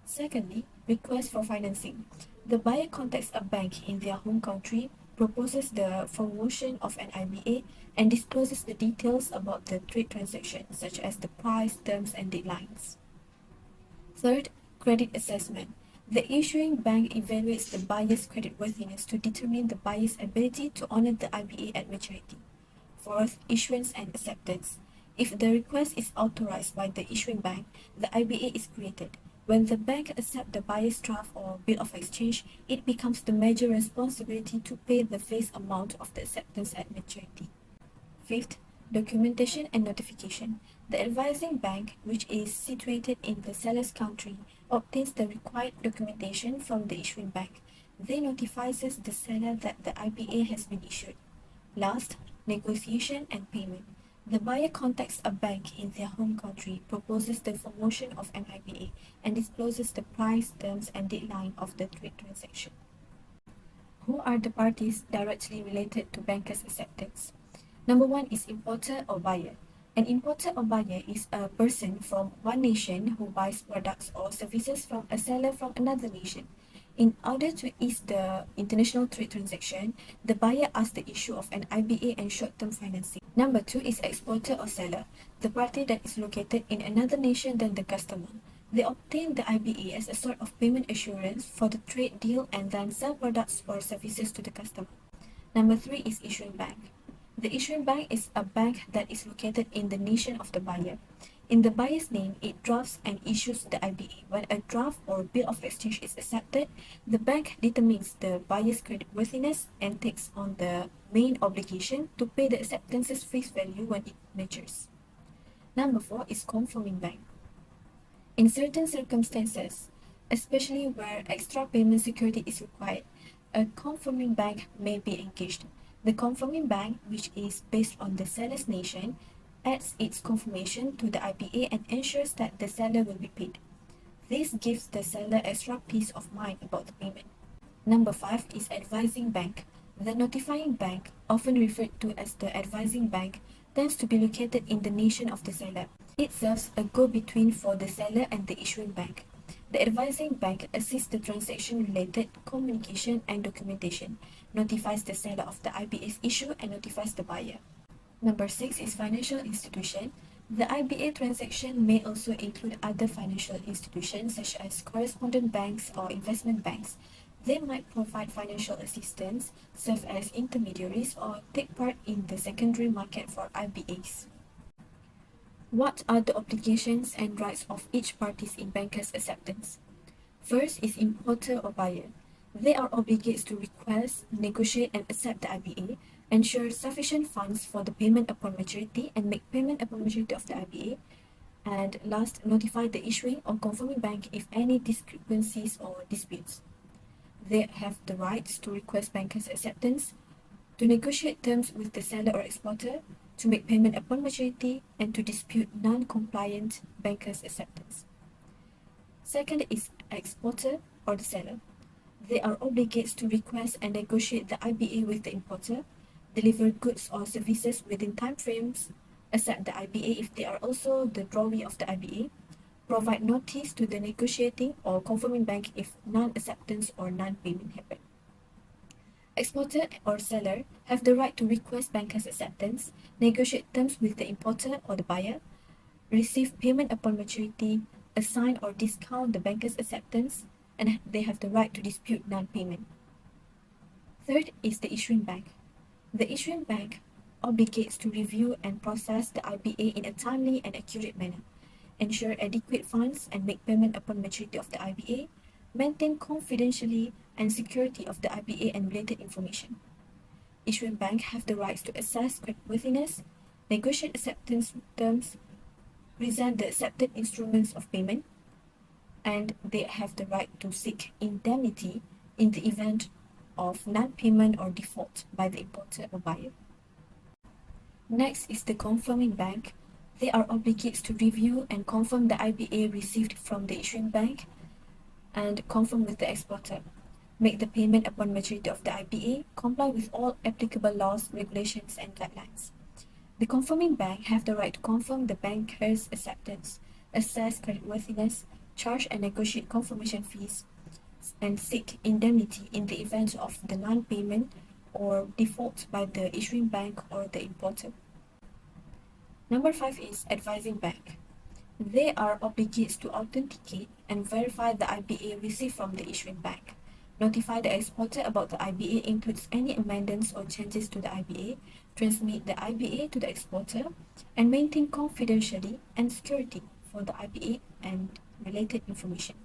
Speaker 4: Secondly, request for financing. The buyer contacts a bank in their home country, proposes the formation of an IBA, and discloses the details about the trade transaction, such as the price, terms, and deadlines. Third, credit assessment. The issuing bank evaluates the buyer's creditworthiness to determine the buyer's ability to honor the IBA at maturity. Fourth, issuance and acceptance. If the request is authorized by the issuing bank, the IBA is created. When the bank accepts the buyer's draft or bill of exchange, it becomes the major responsibility to pay the face amount of the acceptance at maturity. Fifth, documentation and notification. The advising bank, which is situated in the seller's country, obtains the required documentation from the issuing bank. They notifies the seller that the IBA has been issued. Last, negotiation and payment. The buyer contacts a bank in their home country, proposes the formation of an IBA, and discloses the price, terms, and deadline of the trade transaction. Who are the parties directly related to bankers' acceptance? Number one is importer or buyer. An importer or buyer is a person from one nation who buys products or services from a seller from another nation. In order to ease the international trade transaction, the buyer asks the issue of an IBA and short-term financing. Number two is exporter or seller, the party that is located in another nation than the customer. They obtain the IBA as a sort of payment assurance for the trade deal and then sell products or services to the customer. Number three is issuing bank. The issuing bank is a bank that is located in the nation of the buyer. In the buyer's name, it drafts and issues the IBA. When a draft or bill of exchange is accepted, the bank determines the buyer's creditworthiness and takes on the main obligation to pay the acceptance's face value when it matures. Number four is conforming bank. In certain circumstances, especially where extra payment security is required, a conforming bank may be engaged. The conforming bank, which is based on the seller's nation, adds its confirmation to the IBA and ensures that the seller will be paid. This gives the seller extra peace of mind about the payment. Number five is advising bank. The notifying bank, often referred to as the advising bank, tends to be located in the nation of the seller. It serves a go-between for the seller and the issuing bank. The advising bank assists the transaction-related communication and documentation, notifies the seller of the IBA's issue, and notifies the buyer. Number six is financial institution. The IBA transaction may also include other financial institutions such as correspondent banks or investment banks. They might provide financial assistance, serve as intermediaries, or take part in the secondary market for IBAs. What are the obligations and rights of each party in bankers' acceptance? First is importer or buyer. They are obligated to request, negotiate, and accept the IBA, ensure sufficient funds for the payment upon maturity, and make payment upon maturity of the IBA. And last, notify the issuing or confirming bank if any discrepancies or disputes. They have the rights to request bankers' acceptance, to negotiate terms with the seller or exporter, to make payment upon maturity, and to dispute non-compliant bankers' acceptance. Second is exporter or the seller. They are obligated to request and negotiate the IBA with the importer, deliver goods or services within time frames, accept the IBA if they are also the drawee of the IBA, provide notice to the negotiating or confirming bank if non-acceptance or non-payment happen. Exporter or seller have the right to request bankers' acceptance, negotiate terms with the importer or the buyer, receive payment upon maturity, assign or discount the banker's acceptance, and they have the right to dispute non-payment. Third is the issuing bank. The issuing bank obligates to review and process the IBA in a timely and accurate manner, ensure adequate funds and make payment upon maturity of the IBA, maintain confidentiality and security of the IBA and related information. Issuing bank have the rights to assess creditworthiness, negotiate acceptance terms, present the accepted instruments of payment, and they have the right to seek indemnity in the event of non-payment or default by the importer or buyer. Next is the confirming bank. They are obligated to review and confirm the IBA received from the issuing bank and confirm with the exporter, make the payment upon maturity of the IBA, comply with all applicable laws, regulations, and guidelines. The confirming bank have the right to confirm the banker's acceptance, assess creditworthiness, charge and negotiate confirmation fees, and seek indemnity in the event of the non-payment or default by the issuing bank or the importer. Number 5 is advising bank. They are obligated to authenticate and verify the IBA received from the issuing bank. Notify the exporter about the IBA includes any amendments or changes to the IBA, transmit the IBA to the exporter, and maintain confidentiality and security for the IBA and related information.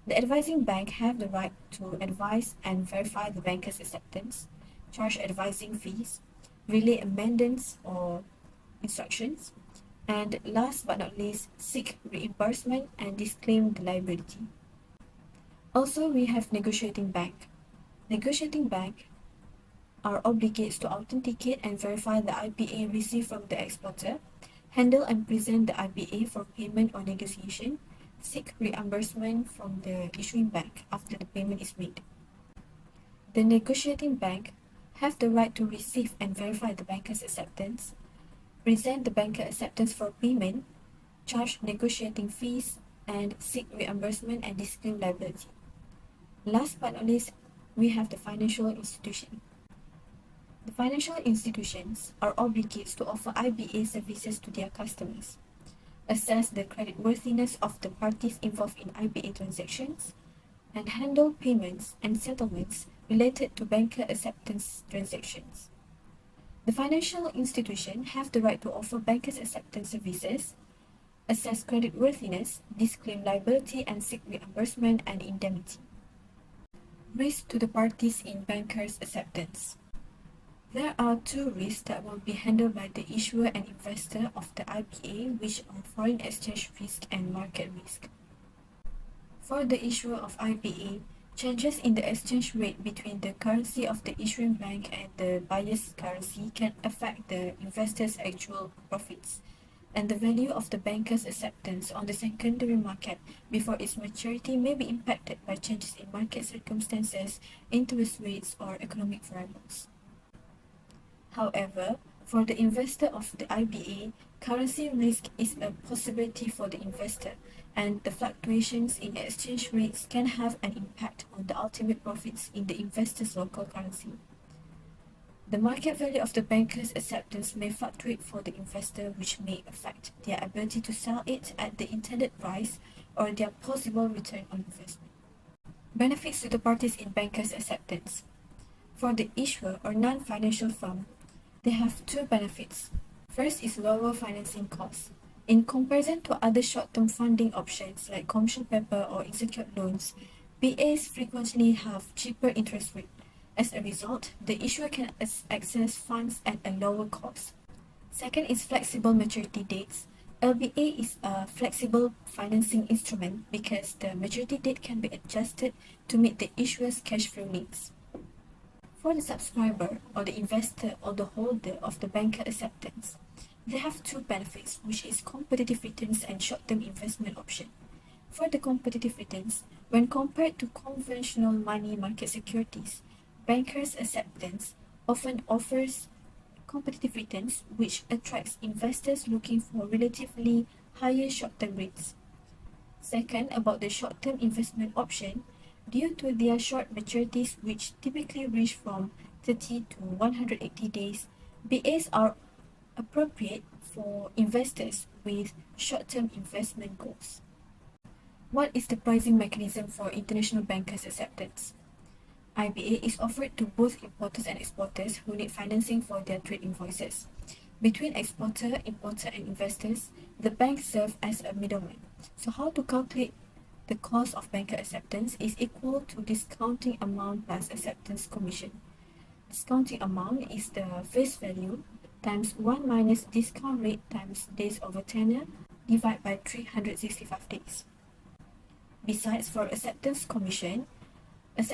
Speaker 4: The advising bank have the right to advise and verify the banker's acceptance, charge advising fees, relay amendments or instructions, and last but not least, seek reimbursement and disclaim the liability. Also, we have negotiating bank. Negotiating bank are obligated to authenticate and verify the IBA received from the exporter, handle and present the IBA for payment or negotiation, seek reimbursement from the issuing bank after the payment is made. The negotiating bank have the right to receive and verify the banker's acceptance, present the banker acceptance for payment, charge negotiating fees, and seek reimbursement and disclaim liability. Last but not least, we have the financial institution. The financial institutions are obligated to offer IBA services to their customers, assess the creditworthiness of the parties involved in IBA transactions, and handle payments and settlements related to banker acceptance transactions. The financial institution have the right to offer bankers acceptance services, assess creditworthiness, disclaim liability, and seek reimbursement and indemnity. Risk to the parties in bankers acceptance. There are two risks that will be handled by the issuer and investor of the IBA, which are foreign exchange risk and market risk. For the issuer of IBA, changes in the exchange rate between the currency of the issuing bank and the buyer's currency can affect the investor's actual profits, and the value of the banker's acceptance on the secondary market before its maturity may be impacted by changes in market circumstances, interest rates, or economic variables. However, for the investor of the IBA, currency risk is a possibility for the investor, and the fluctuations in exchange rates can have an impact on the ultimate profits in the investor's local currency. The market value of the banker's acceptance may fluctuate for the investor, which may affect their ability to sell it at the intended price or their possible return on investment. Benefits to the parties in banker's acceptance. For the issuer or non-financial firm, they have two benefits. First is lower financing costs. In comparison to other short-term funding options like commercial paper or unsecured loans, BAs frequently have cheaper interest rate. As a result, the issuer can access funds at a lower cost. Second is flexible maturity dates. LBA is a flexible financing instrument because the maturity date can be adjusted to meet the issuer's cash flow needs. For the subscriber or the investor or the holder of the banker acceptance, they have two benefits, which is competitive returns and short-term investment option. For the competitive returns, when compared to conventional money market securities, bankers acceptance often offers competitive returns, which attracts investors looking for relatively higher short-term rates. Second, about the short-term investment option, due to their short maturities, which typically range from 30 to 180 days, BAs are appropriate for investors with short-term investment goals. What is the pricing mechanism for international bankers acceptance? IBA is offered to both importers and exporters who need financing for their trade invoices. Between exporter, importer, and investors, the bank serves as a middleman. So how to calculate the cost of banker acceptance is equal to discounting amount plus acceptance commission. Discounting amount is the face value times 1 minus discount rate times days over tenure divided by 365 days. Besides, for acceptance commission is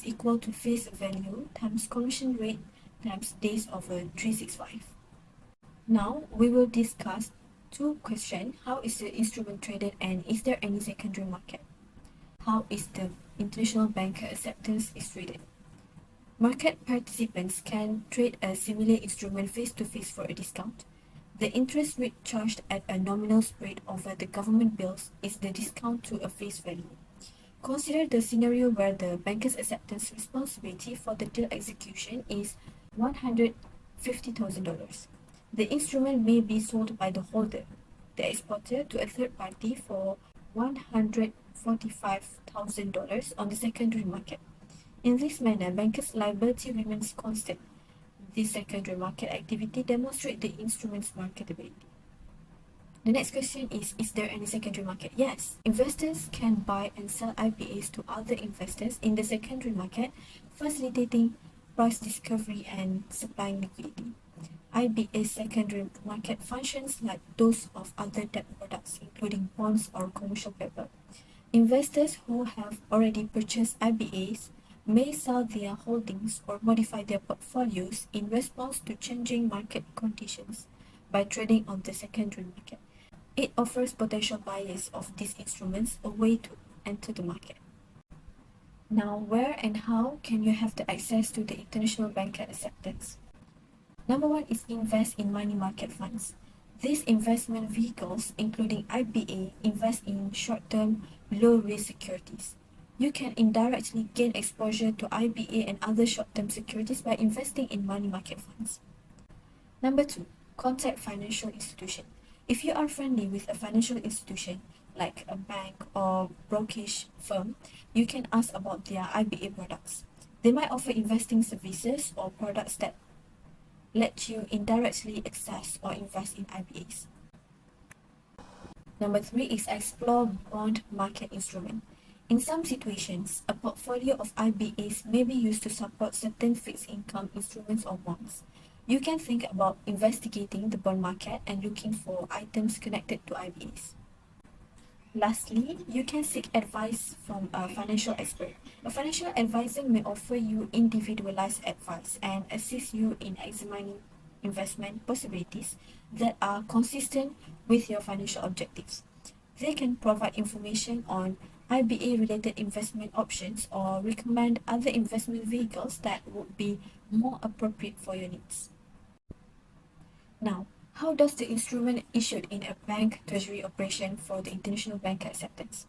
Speaker 4: equal to face value times commission rate times days over 365. Now we will discuss two questions. How is the instrument traded and is there any secondary market? How is the international banker acceptance is traded? Market participants can trade a similar instrument face-to-face for a discount. The interest rate charged at a nominal spread over the government bills is the discount to a face value. Consider the scenario where the banker's acceptance responsibility for the deal execution is $150,000. The instrument may be sold by the holder, the exporter, to a third party for $145,000 on the secondary market. In this manner, banker's liability remains constant. This secondary market activity demonstrates the instrument's marketability. The next question is there any secondary market? Yes. Investors can buy and sell IBAs to other investors in the secondary market, facilitating price discovery and supplying liquidity. IBA secondary market functions like those of other debt products, including bonds or commercial paper. Investors who have already purchased IBAs may sell their holdings or modify their portfolios in response to changing market conditions by trading on the secondary market. It offers potential buyers of these instruments a way to enter the market. Now, where and how can you have the access to the international banker acceptance? Number one is invest in money market funds. These investment vehicles, including IBA, invest in short-term, low-risk securities. You can indirectly gain exposure to IBA and other short-term securities by investing in money market funds. Number two, contact financial institution. If you are friendly with a financial institution, like a bank or brokerage firm, you can ask about their IBA products. They might offer investing services or products that let you indirectly access or invest in IBAs. Number three is explore bond market instrument. In some situations, a portfolio of IBAs may be used to support certain fixed income instruments or bonds. You can think about investigating the bond market and looking for items connected to IBAs. Lastly, you can seek advice from a financial expert. A financial advisor may offer you individualized advice and assist you in examining investment possibilities that are consistent with your financial objectives. They can provide information on IBA related investment options or recommend other investment vehicles that would be more appropriate for your needs. Now, how does the instrument issued in a bank treasury operation for the international bank acceptance?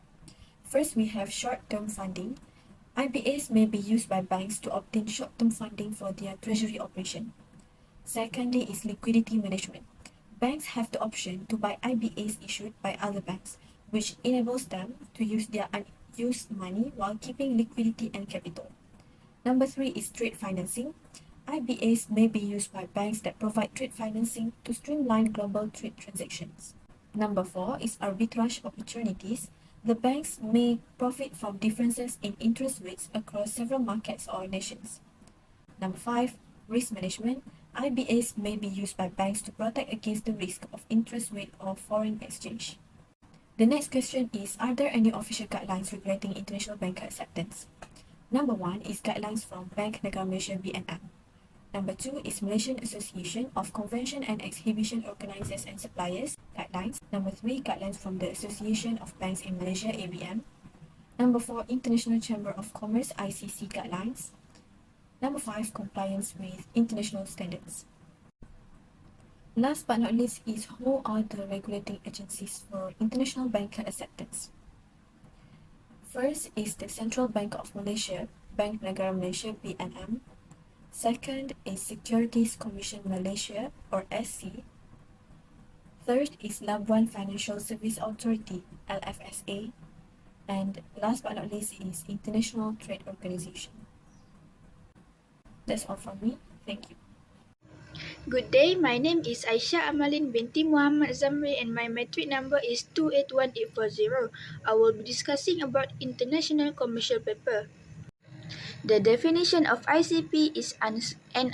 Speaker 4: First, we have short-term funding. IBAs may be used by banks to obtain short-term funding for their treasury operation. Secondly is liquidity management. Banks have the option to buy IBAs issued by other banks, which enables them to use their unused money while keeping liquidity and capital. Number three is trade financing. IBAs may be used by banks that provide trade financing to streamline global trade transactions. Number four is arbitrage opportunities. The banks may profit from differences in interest rates across several markets or nations. Number five, risk management. IBAs may be used by banks to protect against the risk of interest rate or foreign exchange. The next question is, are there any official guidelines regulating international banker acceptance? Number one is guidelines from Bank Negara Malaysia BNM. Number two is Malaysian Association of Convention and Exhibition Organisers and Suppliers guidelines. Number three, guidelines from the Association of Banks in Malaysia ABM. Number four, International Chamber of Commerce ICC guidelines. Number five, compliance with international standards. Last but not least is who are the regulating agencies for international banker acceptance. First is the Central Bank of Malaysia, Bank Negara Malaysia BNM. Second is Securities Commission Malaysia or SC. Third is Labuan Financial Service Authority LFSA. And last but not least is International Trade Organization. That's all from me. Thank you.
Speaker 5: Good day, my name is Aisha Amalin binti Muhammad Zamri and my metric number is 281840. I will be discussing about international commercial paper. The definition of ICP is an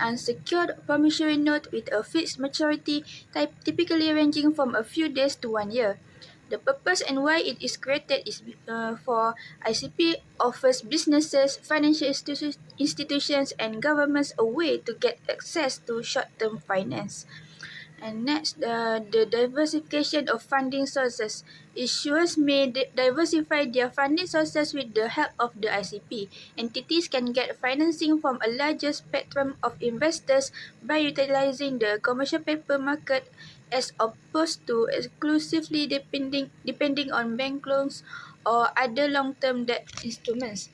Speaker 5: unsecured promissory note with a fixed maturity type typically ranging from a few days to 1 year. The purpose and why it is created is for ICP offers businesses, financial institutions and governments a way to get access to short-term finance. And next, the diversification of funding sources. Issuers may diversify their funding sources with the help of the ICP. Entities can get financing from a larger spectrum of investors by utilizing the commercial paper market as opposed to exclusively depending on bank loans or other long-term debt instruments.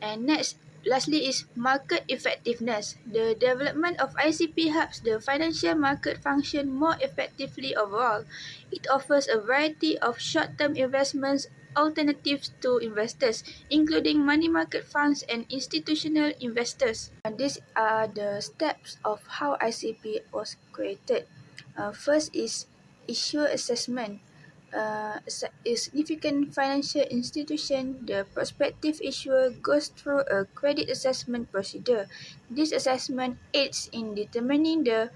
Speaker 5: And next, lastly is market effectiveness. The development of ICP helps the financial market function more effectively overall. It offers a variety of short-term investments alternatives to investors, including money market funds and institutional investors. And these are the steps of how ICP was created. First is issue assessment. A significant financial institution, the prospective issuer goes through a credit assessment procedure. This assessment aids in determining the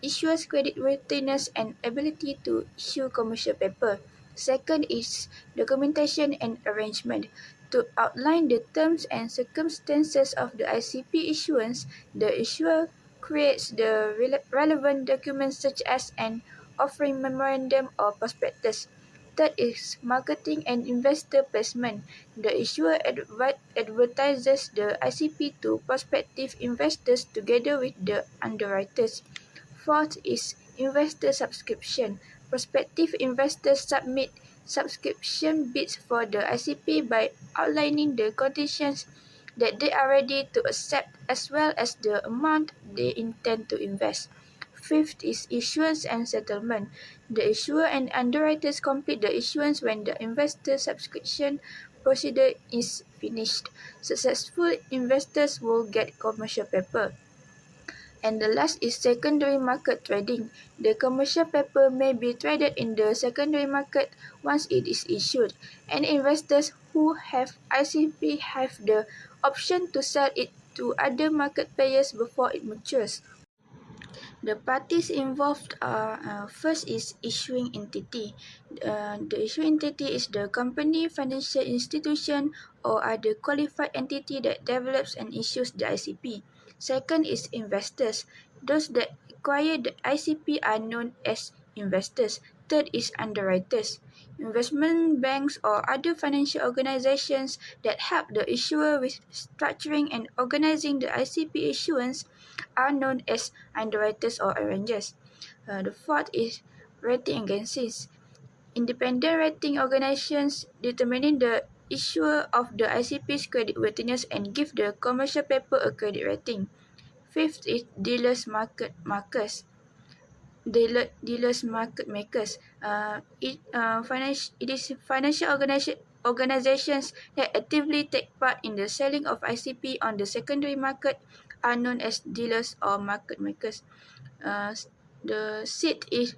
Speaker 5: issuer's creditworthiness and ability to issue commercial paper. Second is documentation and arrangement. To outline the terms and circumstances of the ICP issuance, the issuer creates the relevant documents such as an offering memorandum or prospectus. Third is marketing and investor placement. The issuer advertises the ICP to prospective investors together with the underwriters. Fourth is investor subscription. Prospective investors submit subscription bids for the ICP by outlining the conditions that they are ready to accept as well as the amount they intend to invest. Fifth is issuance and settlement. The issuer and underwriters complete the issuance when the investor subscription procedure is finished. Successful investors will get commercial paper. And the last is secondary market trading. The commercial paper may be traded in the secondary market once it is issued, and investors who have ICP have the option to sell it to other market players before it matures. The parties involved are first is issuing entity. The issuing entity is the company, financial institution, or other qualified entity that develops and issues the ICP. Second is investors. Those that acquire the ICP are known as investors. Third is underwriters. Investment banks or other financial organizations that help the issuer with structuring and organizing the ICP issuance are known as underwriters or arrangers. The fourth is rating agencies. Independent rating organizations determining the issuer of the ICP's creditworthiness and give the commercial paper a credit rating. Fifth is dealers market makers. It is financial organizations that actively take part in the selling of ICP on the secondary market are known as dealers or market makers. Uh, the seat is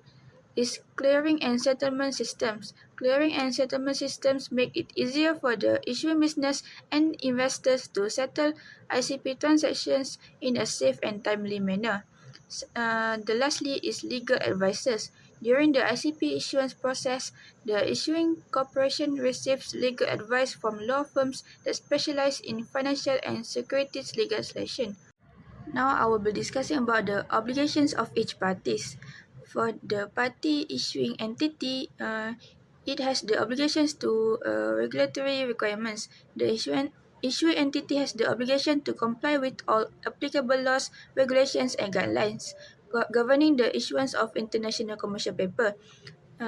Speaker 5: clearing and settlement systems. Clearing and settlement systems make it easier for the issuing business and investors to settle ICP transactions in a safe and timely manner. The lastly is legal advisors. During the ICP issuance process, the issuing corporation receives legal advice from law firms that specialize in financial and securities legislation. Now I will be discussing about the obligations of each parties. For the party issuing entity, it has the obligations to regulatory requirements. The issuing entity has the obligation to comply with all applicable laws, regulations, and guidelines governing the issuance of international commercial paper.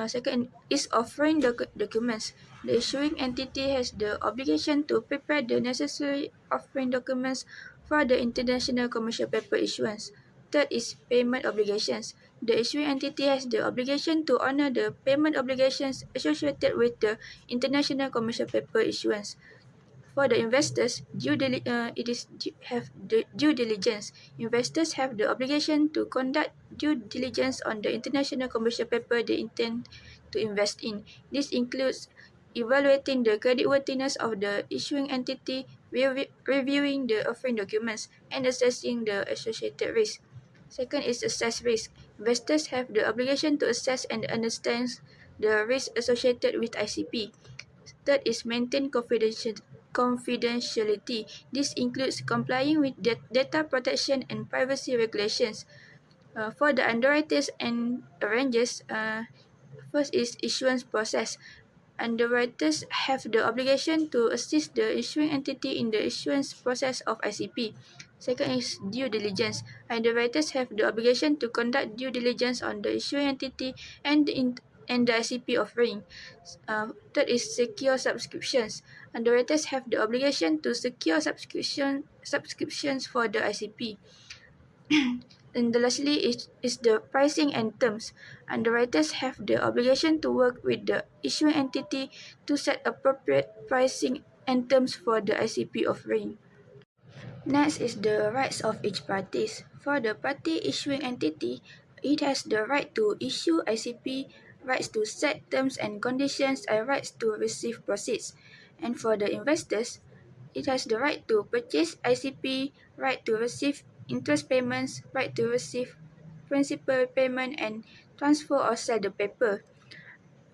Speaker 5: Second is offering documents. The issuing entity has the obligation to prepare the necessary offering documents for the international commercial paper issuance. Third is payment obligations. The issuing entity has the obligation to honor the payment obligations associated with the international commercial paper issuance. For the investors, have the due diligence. Investors have the obligation to conduct due diligence on the international commercial paper they intend to invest in. This includes evaluating the creditworthiness of the issuing entity, reviewing the offering documents, and assessing the associated risk. Second is assess risk. Investors have the obligation to assess and understand the risk associated with ICP. Third is maintain confidentiality. This includes complying with data protection and privacy regulations. For the underwriters and arrangers, first is issuance process. Underwriters have the obligation to assist the issuing entity in the issuance process of ICP. Second is due diligence. Underwriters have the obligation to conduct due diligence on the issuing entity and the ICP offering. Third is secure subscriptions. Underwriters have the obligation to secure subscriptions for the ICP. And lastly is the pricing and terms. Underwriters have the obligation to work with the issuing entity to set appropriate pricing and terms for the ICP offering. Next is the rights of each party. For the party issuing entity, it has the right to issue ICP, rights to set terms and conditions, and rights to receive proceeds. And for the investors, it has the right to purchase ICP, right to receive interest payments, right to receive principal payment, and transfer or sell the paper.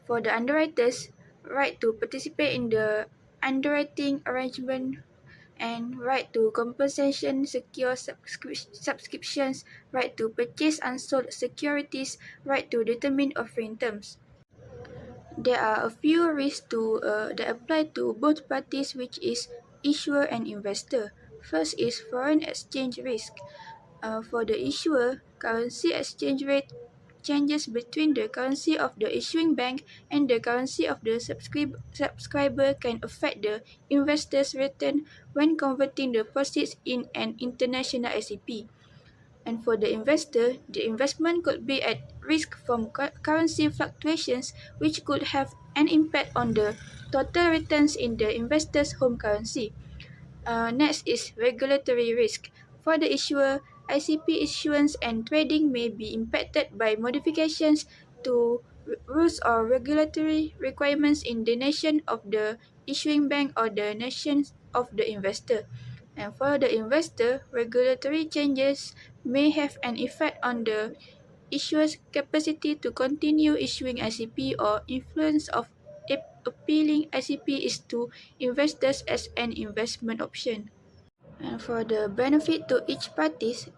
Speaker 5: For the underwriters, right to participate in the underwriting arrangement, and right to compensation, secure subscriptions, right to purchase unsold securities, right to determine offering terms. There are a few risks that apply to both parties, which is issuer and investor. First is foreign exchange risk. For the issuer, currency exchange rate changes between the currency of the issuing bank and the currency of the subscriber can affect the investor's return when converting the proceeds in an international ICP. And for the investor, the investment could be at risk from currency fluctuations, which could have an impact on the total returns in the investor's home currency. Next is regulatory risk. For the issuer, ICP issuance and trading may be impacted by modifications to rules or regulatory requirements in the nation of the issuing bank or the nation of the investor. And for the investor, regulatory changes may have an effect on the issuer's capacity to continue issuing ICP or influence of appealing ICP is to investors as an investment option. And for the benefit to each parties,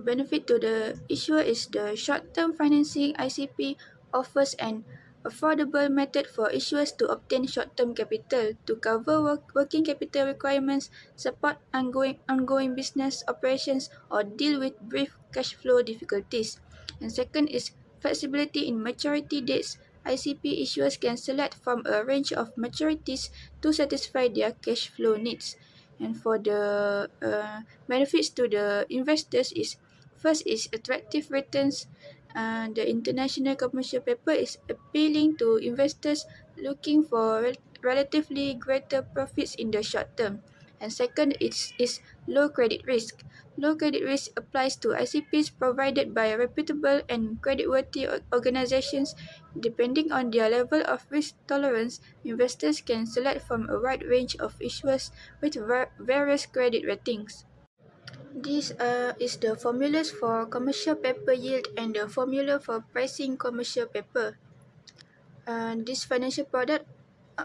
Speaker 5: benefit to the issuer is the short-term financing ICP offers an affordable method for issuers to obtain short-term capital to cover working capital requirements, support ongoing business operations, or deal with brief cash flow difficulties. And second is flexibility in maturity dates. ICP issuers can select from a range of maturities to satisfy their cash flow needs. And for the benefits to the investors is first is attractive returns. The international commercial paper is appealing to investors looking for relatively greater profits in the short term. And second is low credit risk. Low credit risk applies to ICPs provided by reputable and creditworthy organizations. Depending on their level of risk tolerance, investors can select from a wide range of issuers with various credit ratings. This is the formulas for commercial paper yield and the formula for pricing commercial paper. This financial product,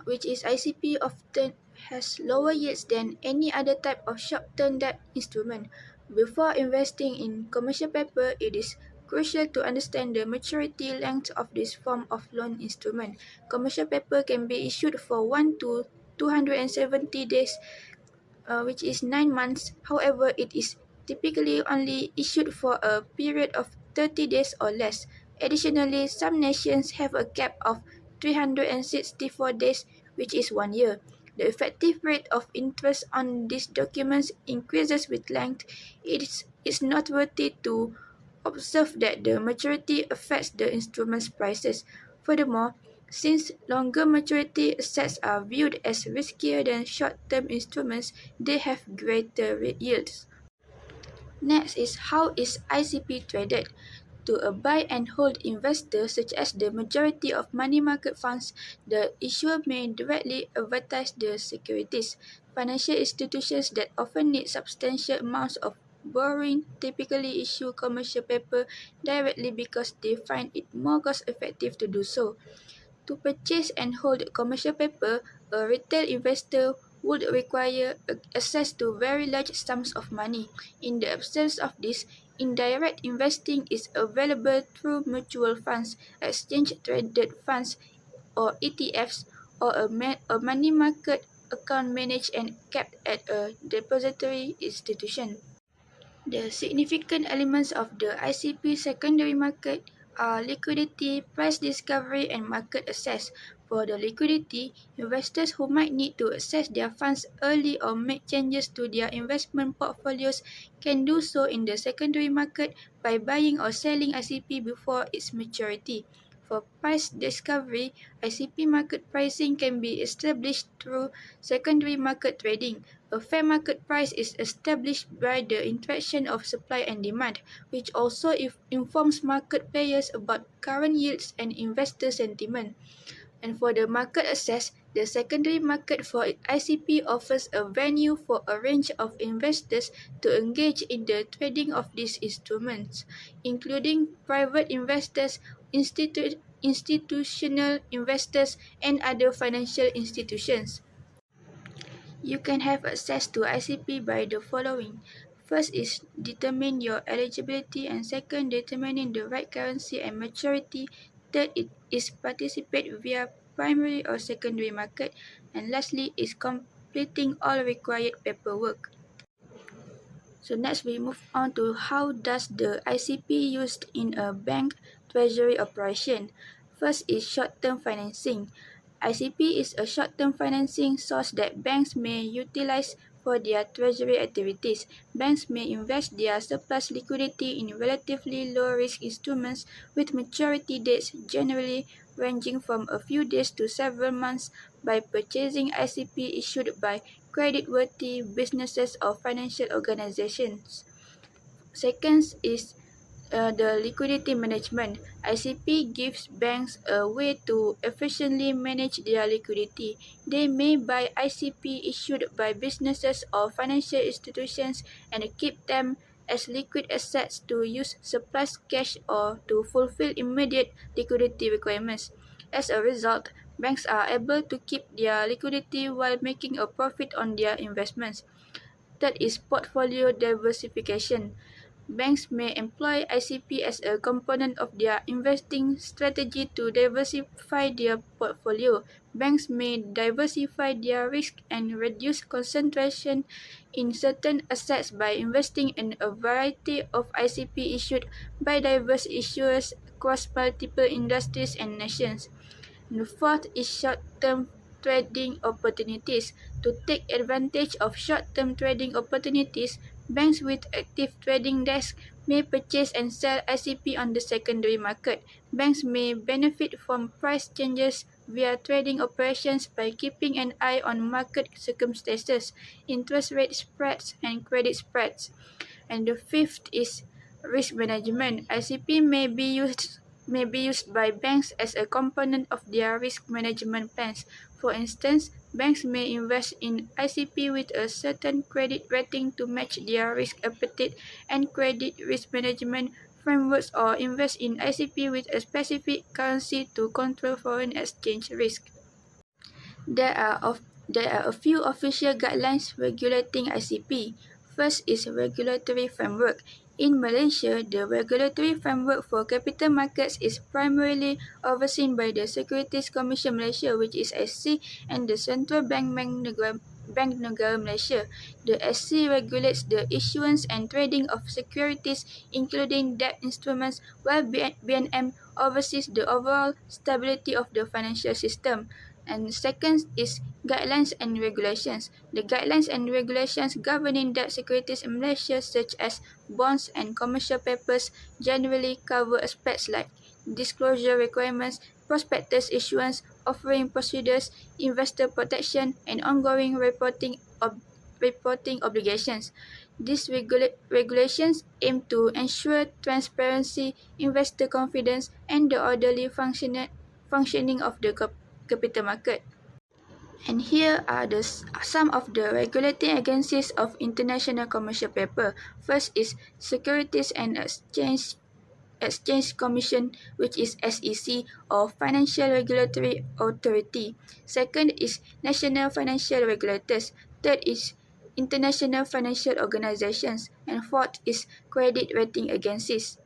Speaker 5: which is ICP, often has lower yields than any other type of short-term debt instrument. Before investing in commercial paper, it is crucial to understand the maturity length of this form of loan instrument. Commercial paper can be issued for 1 to 270 days, which is 9 months. However, it is typically only issued for a period of 30 days or less. Additionally, some nations have a cap of 364 days, which is 1 year. The effective rate of interest on these documents increases with length. It's noteworthy to observe that the maturity affects the instrument's prices. Furthermore, since longer maturity assets are viewed as riskier than short-term instruments, they have greater yields. Next is how is ICP traded? To a buy and hold investor, such as the majority of money market funds, the issuer may directly advertise the securities. Financial institutions that often need substantial amounts of borrowing typically issue commercial paper directly because they find it more cost-effective to do so. To purchase and hold commercial paper, a retail investor would require access to very large sums of money. In the absence of this, indirect investing is available through mutual funds, exchange-traded funds or ETFs, or a money market account managed and kept at a depository institution. The significant elements of the ICP secondary market are liquidity, price discovery, and market access. For the liquidity, investors who might need to access their funds early or make changes to their investment portfolios can do so in the secondary market by buying or selling ICP before its maturity. For price discovery, ICP market pricing can be established through secondary market trading. A fair market price is established by the interaction of supply and demand, which also informs market players about current yields and investor sentiment. And for the market access, the secondary market for ICP offers a venue for a range of investors to engage in the trading of these instruments, including private investors, institutional investors, and other financial institutions. You can have access to ICP by the following. First is determine your eligibility, and second, determining the right currency and maturity. Third is participate via primary or secondary market, and lastly is completing all required paperwork. So next we move on to how does the ICP used in a bank treasury operation. First is short-term financing. ICP is a short-term financing source that banks may utilize for their treasury activities. Banks may invest their surplus liquidity in relatively low-risk instruments with maturity dates generally ranging from a few days to several months by purchasing ICP issued by creditworthy businesses or financial organizations. Second is the liquidity management. ICP gives banks a way to efficiently manage their liquidity. They may buy ICP issued by businesses or financial institutions and keep them as liquid assets to use surplus cash or to fulfill immediate liquidity requirements. As a result, banks are able to keep their liquidity while making a profit on their investments. Third is portfolio diversification. Banks may employ ICP as a component of their investing strategy to diversify their portfolio. Banks may diversify their risk and reduce concentration in certain assets by investing in a variety of ICP issued by diverse issuers across multiple industries and nations. And the fourth is short-term trading opportunities. To take advantage of short-term trading opportunities, banks with active trading desks may purchase and sell ICP on the secondary market. Banks may benefit from price changes via trading operations by keeping an eye on market circumstances, interest rate spreads, and credit spreads. And the fifth is risk management. ICP may be used by banks as a component of their risk management plans. For instance, banks may invest in ICP with a certain credit rating to match their risk appetite and credit risk management frameworks, or invest in ICP with a specific currency to control foreign exchange risk. There are a few official guidelines regulating ICP. First is regulatory framework. In Malaysia, the regulatory framework for capital markets is primarily overseen by the Securities Commission Malaysia, which is SC, and the Central Bank Negara Malaysia. The SC regulates the issuance and trading of securities, including debt instruments, while BNM oversees the overall stability of the financial system. And second is guidelines and regulations. The guidelines and regulations governing debt securities in Malaysia, such as bonds and commercial papers, generally cover aspects like disclosure requirements, prospectus issuance, offering procedures, investor protection, and ongoing reporting obligations. These regulations aim to ensure transparency, investor confidence, and the orderly functioning of the capital market. And here are some of the regulating agencies of international commercial paper. First is Securities and Exchange Commission, which is SEC, or Financial Regulatory Authority. Second is National Financial Regulators. Third is International Financial Organizations. And fourth is Credit Rating Agencies.